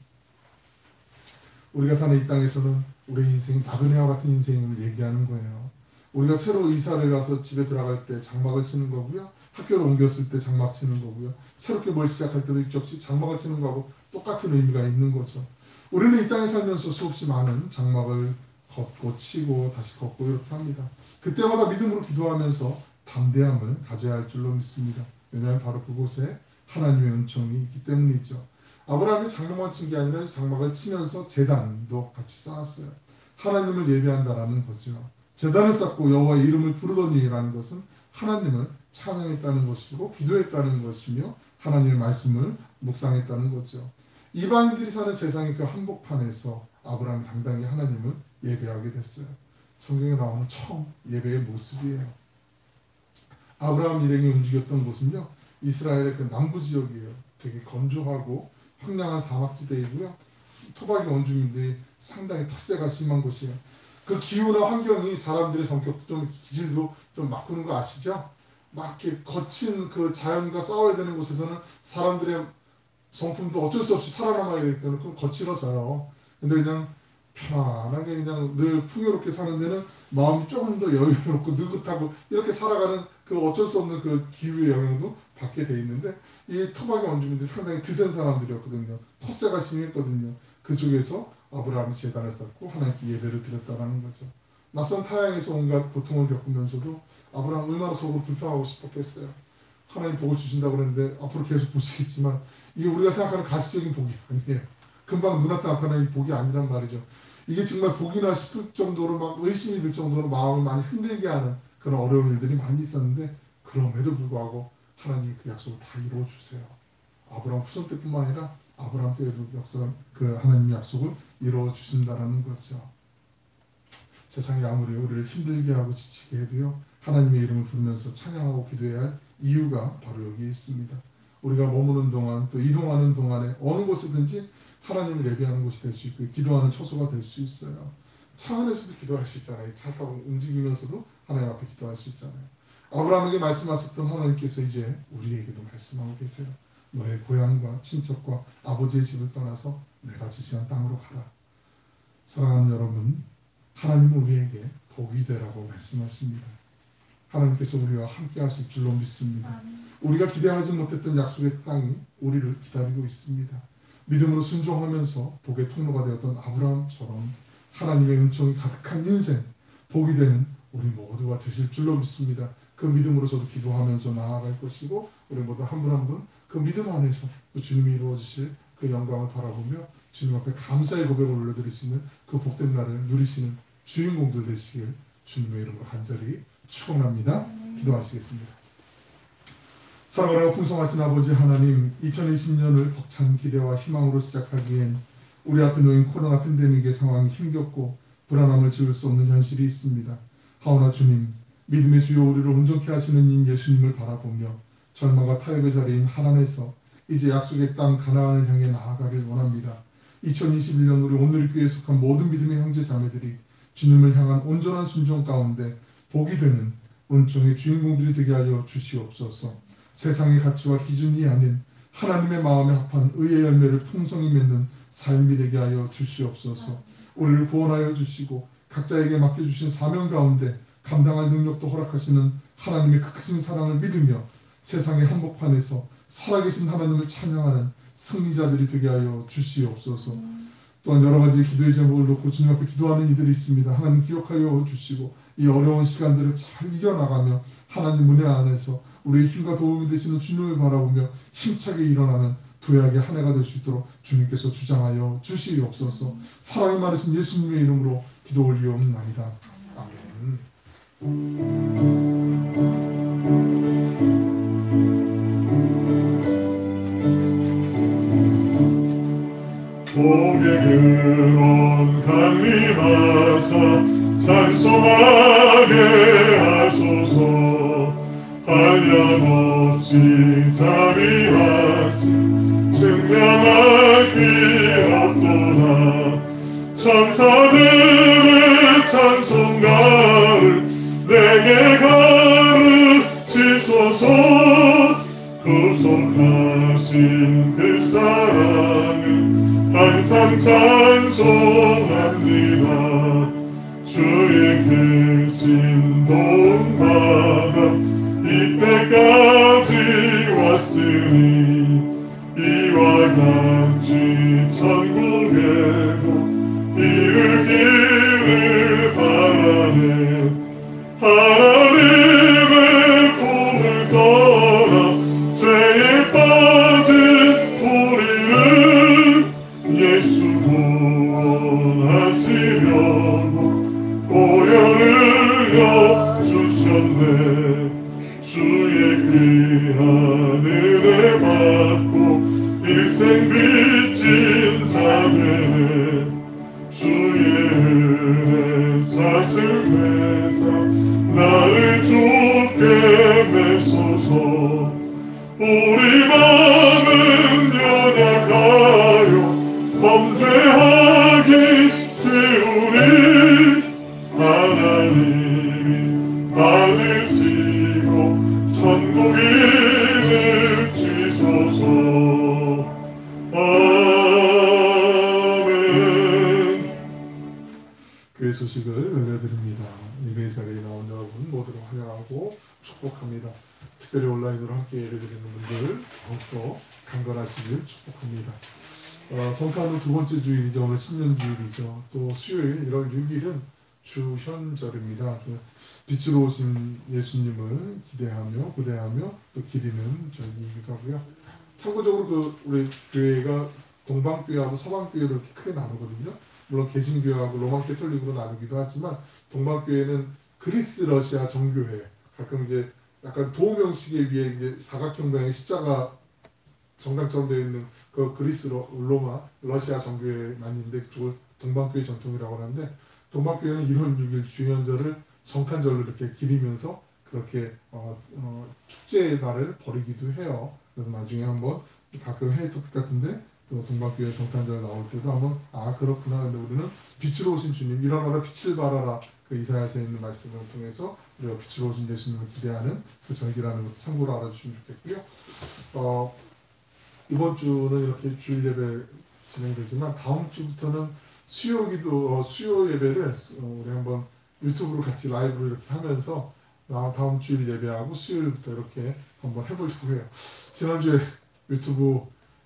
우리가 사는 이 땅에서는 우리의 인생이 나그네와 같은 인생임을 얘기하는 거예요. 우리가 새로 이사를 가서 집에 들어갈 때 장막을 치는 거고요. 학교를 옮겼을 때 장막 치는 거고요. 새롭게 뭘 시작할 때도 역시 장막을 치는 거하고 똑같은 의미가 있는 거죠. 우리는 이 땅에 살면서 수없이 많은 장막을 걷고 치고 다시 걷고 이렇게 합니다. 그때마다 믿음으로 기도하면서 담대함을 가져야 할 줄로 믿습니다. 왜냐하면 바로 그곳에 하나님의 은총이 있기 때문이죠. 아브라함이 장막만 친 게 아니라 장막을 치면서 제단도 같이 쌓았어요. 하나님을 예배한다라는 거죠. 제단을 쌓고 여호와의 이름을 부르더니라는 것은 하나님을 찬양했다는 것이고 기도했다는 것이며 하나님의 말씀을 묵상했다는 거죠. 이방인들이 사는 세상의 그 한복판에서 아브라함이 당당히 하나님을 예배하게 됐어요. 성경에 나오는 처음 예배의 모습이에요. 아브라함 일행이 움직였던 곳은요, 이스라엘의 그 남부 지역이에요. 되게 건조하고 황량한 사막지대이고요. 토박이 원주민들이 상당히 텃세가 심한 곳이에요. 그 기후나 환경이 사람들의 성격도 좀 기질도 좀 바꾸는 거 아시죠? 막 이렇게 거친 그 자연과 싸워야 되는 곳에서는 사람들의 성품도 어쩔 수 없이 살아남아야 되기 때문에 그건 거칠어져요. 근데 그냥 편안하게 그냥 늘 풍요롭게 사는 데는 마음이 조금 더 여유롭고 느긋하고 이렇게 살아가는 그 어쩔 수 없는 그 기후의 영향도 받게 돼 있는데, 이 토박이 원주민들이 상당히 드센 사람들이었거든요. 텃세가 심했거든요. 그 속에서 아브라함이 제단을 쌓고 하나님께 예배를 드렸다라는 거죠. 낯선 타향에서 온갖 고통을 겪으면서도 아브라함 얼마나 속으로 불평하고 싶었겠어요. 하나님 복을 주신다고 그랬는데 앞으로 계속 보시겠지만 이게 우리가 생각하는 가시적인 복이 아니에요. 금방 눈앞에 나타나는 복이 아니란 말이죠. 이게 정말 복이나 싶을 정도로 막 의심이 들 정도로 마음을 많이 흔들게 하는 그런 어려운 일들이 많이 있었는데, 그럼에도 불구하고 하나님이 그 약속을 다 이루어주세요. 아브라함 후손 때뿐만 아니라 아브라함 때에도 그 하나님의 약속을 이루어주신다는 거죠. 세상이 아무리 우리를 힘들게 하고 지치게 해도요, 하나님의 이름을 부르면서 찬양하고 기도해야 할 이유가 바로 여기에 있습니다. 우리가 머무는 동안 또 이동하는 동안에 어느 곳이든지 하나님을 예배하는 곳이 될 수 있고 기도하는 처소가 될 수 있어요. 차 안에서도 기도할 수 있잖아요. 차 타고 움직이면서도 하나님 앞에 기도할 수 있잖아요. 아브라함에게 말씀하셨던 하나님께서 이제 우리에게도 말씀하고 계세요. 너의 고향과 친척과 아버지의 집을 떠나서 내가 지시한 땅으로 가라. 사랑하는 여러분, 하나님은 우리에게 복이 되라고 말씀하십니다. 하나님께서 우리와 함께 하실 줄로 믿습니다. 우리가 기대하지 못했던 약속의 땅이 우리를 기다리고 있습니다. 믿음으로 순종하면서 복의 통로가 되었던 아브라함처럼 하나님의 은총이 가득한 인생, 복이 되는 우리 모두가 되실 줄로 믿습니다. 그 믿음으로 저도 기도하면서 나아갈 것이고, 우리 모두 한 분 한 분 그 믿음 안에서 또 주님이 이루어주실 그 영광을 바라보며 주님 앞에 감사의 고백을 올려드릴 수 있는 그 복된 날을 누리시는 주인공들 되시길 주님의 이름으로 간절히 축원합니다. 기도하시겠습니다. 사랑하고 풍성하신 아버지 하나님, 2020년을 벅찬 기대와 희망으로 시작하기엔 우리 앞에 놓인 코로나 팬데믹의 상황이 힘겹고 불안함을 지울 수 없는 현실이 있습니다. 하오나 주님, 믿음의 주요 우리를 온전케 하시는 인 예수님을 바라보며 절망과 타협의 자리인 하나님에서 이제 약속의 땅 가나안을 향해 나아가길 원합니다. 2021년 우리 오늘교회에 속한 모든 믿음의 형제 자매들이 주님을 향한 온전한 순종 가운데 복이 되는 은총의 주인공들이 되게 하여 주시옵소서. 세상의 가치와 기준이 아닌 하나님의 마음에 합한 의의 열매를 풍성히 맺는 삶이 되게 하여 주시옵소서. 우리를 구원하여 주시고 각자에게 맡겨주신 사명 가운데 감당할 능력도 허락하시는 하나님의 그 크신 사랑을 믿으며 세상의 한복판에서 살아계신 하나님을 찬양하는 승리자들이 되게 하여 주시옵소서. 또한 여러 가지 기도의 제목을 놓고 주님 앞에 기도하는 이들이 있습니다. 하나님 기억하여 주시고 이 어려운 시간들을 잘 이겨나가며 하나님 은혜 안에서 우리의 힘과 도움이 되시는 주님을 바라보며 힘차게 일어나는 도약의 한 해가 될 수 있도록 주님께서 주장하여 주시옵소서. 사랑이 많으신 예수님의 이름으로 기도 올리옵나이다. 아멘. 복의 근원 강림하사 찬송하게 하소서. 한량없이 자비하시 증명할 길 없도다. 천사들의 찬송가를 내게 가르치소서. 구속하시 주신 그 사랑을 항상 찬송합니다. 주의 크신 도움받아 이때까지 왔으니 이와 같이 천국에도 이르기를 바라네. 하나님의 품을 떠나 죄에 빠진 우리를 예수 구원하시려고 보혈 흘려 주셨네. 주의 귀한 은혜 받고 일생 빚진 자되네. 주의 은혜 사슬 회사 나를 주께 매소서. 우리 마음은 연약하여 범죄하기 쉬우니 하나님이 받으시고 천국인을 지소서. 아멘. 교회 소식을 알려드립니다. 예배 자리에 나온 여러분 모두를 환영하고 축복합니다. 특별히 온라인으로 함께 예배드리는 분들 더욱더 강건하시길 축복합니다. 성탄은 두 번째 주일이죠. 오늘 신년주일이죠. 또 수요일 1월 6일은 주현절입니다. 빛으로 오신 예수님을 기대하며 고대하며 또 기리는 절기이기도 하고요. 참고적으로 우리 교회가 동방교회하고 서방교회로 이렇게 크게 나누거든요. 물론 개신교회하고 로마 캐톨릭으로 나누기도 하지만 동방교회는 그리스 러시아 정교회, 가끔 이제 약간 도우명식에 비해 이제 사각형 모양의 십자가 정당처럼 되어 있는 그 그리스 로마 러시아 정교회 많이 있는데 그쪽을 동방교회 전통이라고 하는데, 동방교회는 1월 6일 주현절을 성탄절로 이렇게 기리면서 그렇게 축제의 날을 벌이기도 해요. 그래서 나중에 한번 가끔 해외 토픽 같은데 또 동방교회 성탄절 나올 때도 한번 그렇구나. 근데 우리는 빛으로 오신 주님, 일어나라 빛을 발하라, 그 이사야서에 있는 말씀을 통해서 우리가 빛으로 오신 예수님을 기대하는 그 절기라는 것도 참고로 알아주시면 좋겠고요. 이번 주는 이렇게 주일 예배 진행되지만 다음 주부터는 수요 예배를 우리 한번 유튜브로 같이 라이브로 이렇게 하면서 다음 주일 예배하고 수요일부터 이렇게 한번 해보려고 해요. 지난주에 유튜브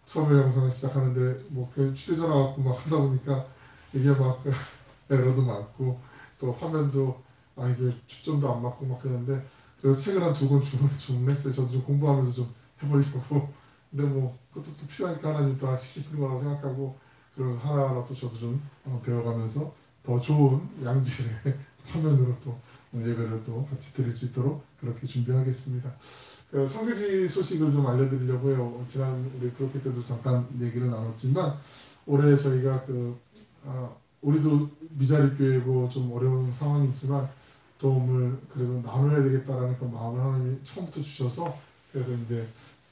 처음에 영상을 시작하는데 뭐 휴대전화 갖고 막 하다 보니까 이게 막 에러도 많고 또 화면도 이게 초점도 안 맞고 막 그러는데, 그래서 책을 한 2권 주문했어요. 저도 좀 공부하면서 좀 해보려고. 근데 뭐 그것도 또 필요하니까 하나님 또 시키시는 거라고 생각하고, 그래서 하나하나 또 저도 좀 배워가면서 더 좋은 양질의 화면으로 또 예배를 또 같이 드릴 수 있도록 그렇게 준비하겠습니다. 성교지 소식을 좀 알려드리려고 해요. 지난 우리 그렇게 때도 잠깐 얘기를 나눴지만, 올해 저희가 우리도 미자립교회고 좀 어려운 상황이지만 도움을 그래도 나눠야 되겠다라는 그 마음을 하나님이 처음부터 주셔서, 그래서 이제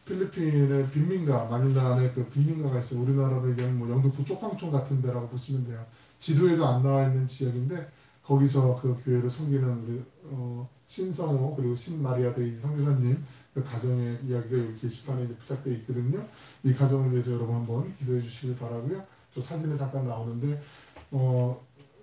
필리핀의 빈민가, 마닐라 안에 그 빈민가가 있어요. 우리나라로 얘기하면 뭐 영등포 쪽방촌 같은 데라고 보시면 돼요. 지도에도 안 나와 있는 지역인데 거기서 그 교회를 섬기는 우리 신성호 그리고 신마리아 데이지 선교사님 그 가정의 이야기가 여기 게시판에 이제 부착되어 있거든요. 이 가정을 위해서 여러분 한번 기도해 주시길 바라고요. 또 사진에 잠깐 나오는데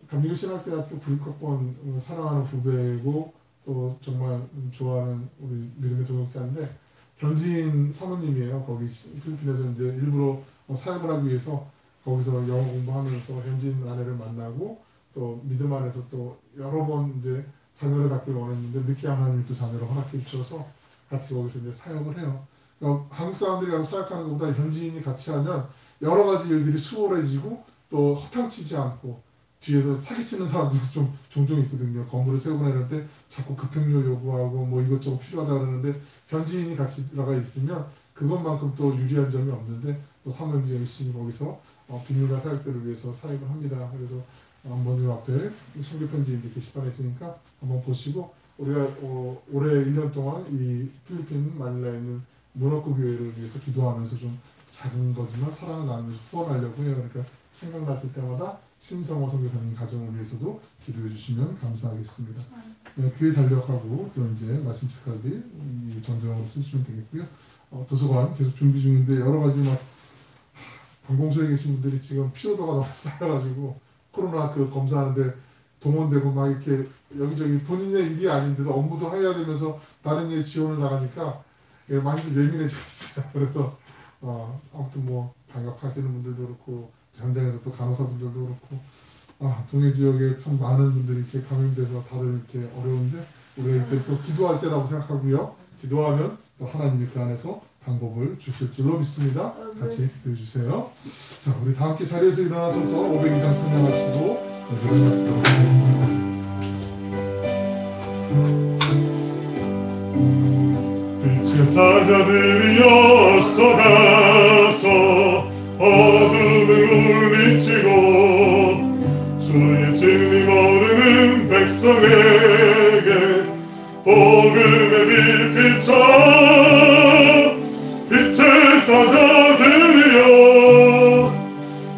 감리교 신학대학교 부립학번 사랑하는 후배고 또 정말 좋아하는 우리 믿음의 동역자인데 현지인 사모님이에요. 거기 필리핀에서 이제 일부러 사역을 하기 위해서 거기서 영어 공부하면서 현지인 아내를 만나고 또 믿음 안에서 또 여러 번 이제 자녀를 갖기를 원했는데 늦게 하나님이 또 자녀를 허락해 주셔서 같이 거기서 이제 사역을 해요. 그러니까 한국 사람들이 가서 사역하는 것보다 현지인이 같이 하면 여러 가지 일들이 수월해지고 또 허탕치지 않고, 뒤에서 사기치는 사람들도 좀 종종 있거든요. 건물을 세우고 이럴 때 자꾸 급행료 요구하고 뭐 이것저것 필요하다 그러는데 현지인이 같이 들어가 있으면 그것만큼 또 유리한 점이 없는데 또 사모님도 열심히 거기서 빈민가 사역들을 위해서 사역을 합니다. 그래서 한번 이 앞에 선교편지 게시판에 있으니까 한번 보시고, 우리가 올해 1년 동안 이 필리핀 마닐라에 있는 문어코 교회를 위해서 기도하면서 좀 작은 거지만 사랑을 나누면서 후원하려고 해요. 그러니까 생각났을 때마다 신성호 선교사님 가정을 위해서도 기도해 주시면 감사하겠습니다. 네, 교회 달력하고 또 이제 말씀 책갈비 전도용으로 쓰시면 되겠고요. 도서관 계속 준비 중인데 여러 가지 막 관공서에 계신 분들이 지금 피로도가 너무 쌓여가지고 코로나 그 검사하는데 동원되고 막 이렇게 여기저기 본인의 일이 아닌데도 업무도 해야 되면서 다른 일 지원을 나가니까 많이들 예민해지고 있어요. 그래서 아무튼 뭐 방역하시는 분들도 그렇고 현장에서 또 간호사분들도 그렇고 동해 지역에 참 많은 분들이 이렇게 감염돼서 다들 이렇게 어려운데 우리가 이때 또 기도할 때라고 생각하고요. 기도하면 또 하나님이 그 안에서 방법을 주실 줄로 믿습니다. 같이 기도해 주세요. 자, 우리 다 함께 자리에서 일어나셔서 500 이상 찬양하시고 노래 마치도록 하겠습니다. 빛의 사자들이여 쏘가서 어둠을 물리치고 주의 진리 모르는 백성에게 복음의 빛 비춰라. 빛의 사자들이여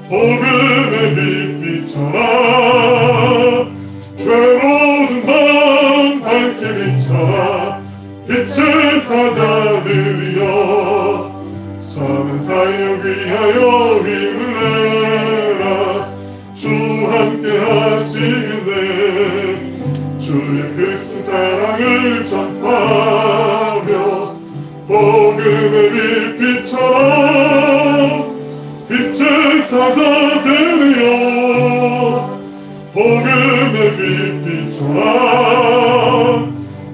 복음의 빛 비춰라. 괴로운 밤 밝게 비춰라. 빛의 사자들이여 사는 사역 위하여 힘을 내라. 주 함께 하시는데 주의 크신 사랑을 전파하며 복음의 빛 비춰라. 빛의 사자들이여 복음의 빛 비춰라.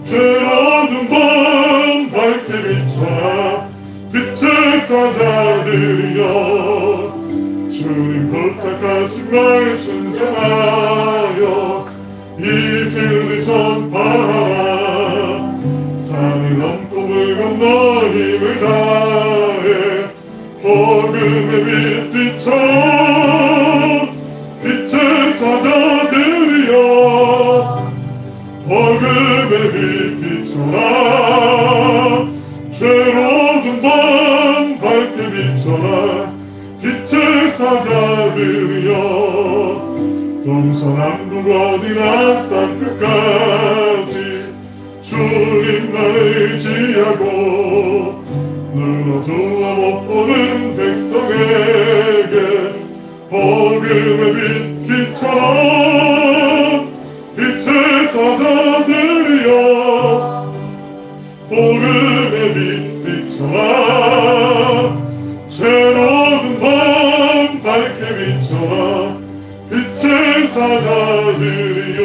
죄로운 밤 밝게 비춰라. 빛의 사자들이여 주님 부탁하신 말 순종하여 이 진리 전파하라. 산을 넘고 물 건너 힘을 다해 복음의 빛 비춰. 빛의 사자들이여 복음의 빛 비춰라. 죄로운 밤 밝게 비춰라. 빛의 사자들이여 동서남북 어디나 땅끝까지 주님만 의지하고 눈 어두워 못 보는 백성에게 복음의 빛 비춰라. 빛의 사자들이여 복음의 빛 비춰라. 죄로운 밤 밝게 비춰라. 빛의 사자들이여.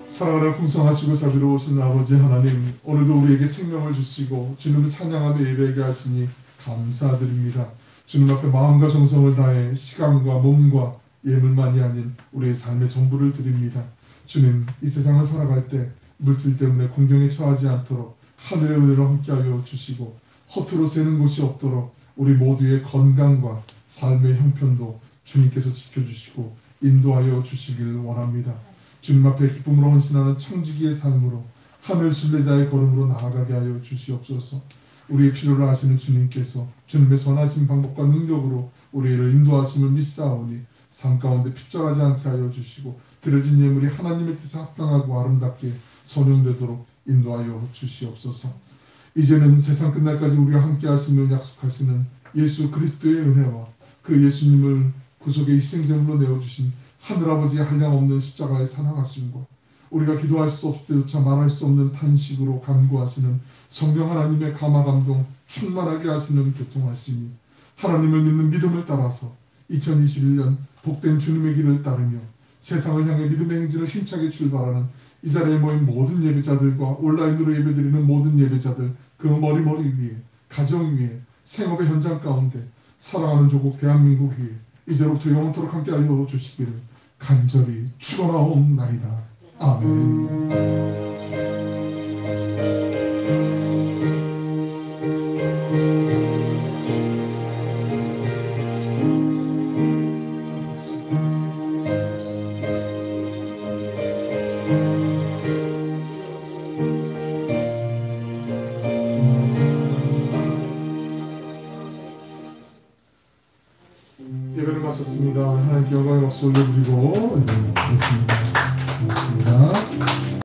사랑하는 풍성하시고 자비로우신 아버지 하나님, 오늘도 우리에게 생명을 주시고 주님을 찬양하며 예배하게 하시니 감사드립니다. 주님 앞에 마음과 정성을 다해 시간과 몸과 예물만이 아닌 우리의 삶의 전부를 드립니다. 주님, 이 세상을 살아갈 때 물질 때문에 공경에 처하지 않도록 하늘의 은혜로 함께하여 주시고 허투루 새는 곳이 없도록 우리 모두의 건강과 삶의 형편도 주님께서 지켜주시고 인도하여 주시길 원합니다. 주님 앞에 기쁨으로 헌신하는 청지기의 삶으로 하늘 순례자의 걸음으로 나아가게 하여 주시옵소서. 우리의 필요를 아시는 주님께서 주님의 선하신 방법과 능력으로 우리를 인도하심을 믿사오니 삶 가운데 핍절하지 않게 하여 주시고 드려진 예물이 하나님의 뜻에 합당하고 아름답게 선용되도록 인도하여 주시옵소서. 이제는 세상 끝날까지 우리와 함께 하심을 약속하시는 예수 그리스도의 은혜와 그 예수님을 구속의 희생제물로 내어주신 하늘아버지의 한량없는 십자가의 사랑하심과 우리가 기도할 수 없을 때조차 말할 수 없는 탄식으로 간구하시는 성령 하나님의 감화감동 충만하게 하시는 교통하심이 하나님을 믿는 믿음을 따라서 2021년 복된 주님의 길을 따르며 세상을 향해 믿음의 행진을 힘차게 출발하는 이 자리에 모인 모든 예배자들과 온라인으로 예배드리는 모든 예배자들, 그 머리머리 위에, 가정 위에, 생업의 현장 가운데, 사랑하는 조국 대한민국 위에 이제로부터 영원토록 함께하여 주시기를 간절히 축원하옵나이다. 아멘. 예배를 마쳤습니다. 하나님께 영광의 박수 올려드리고 예배를 마치겠습니다. 고맙습니다.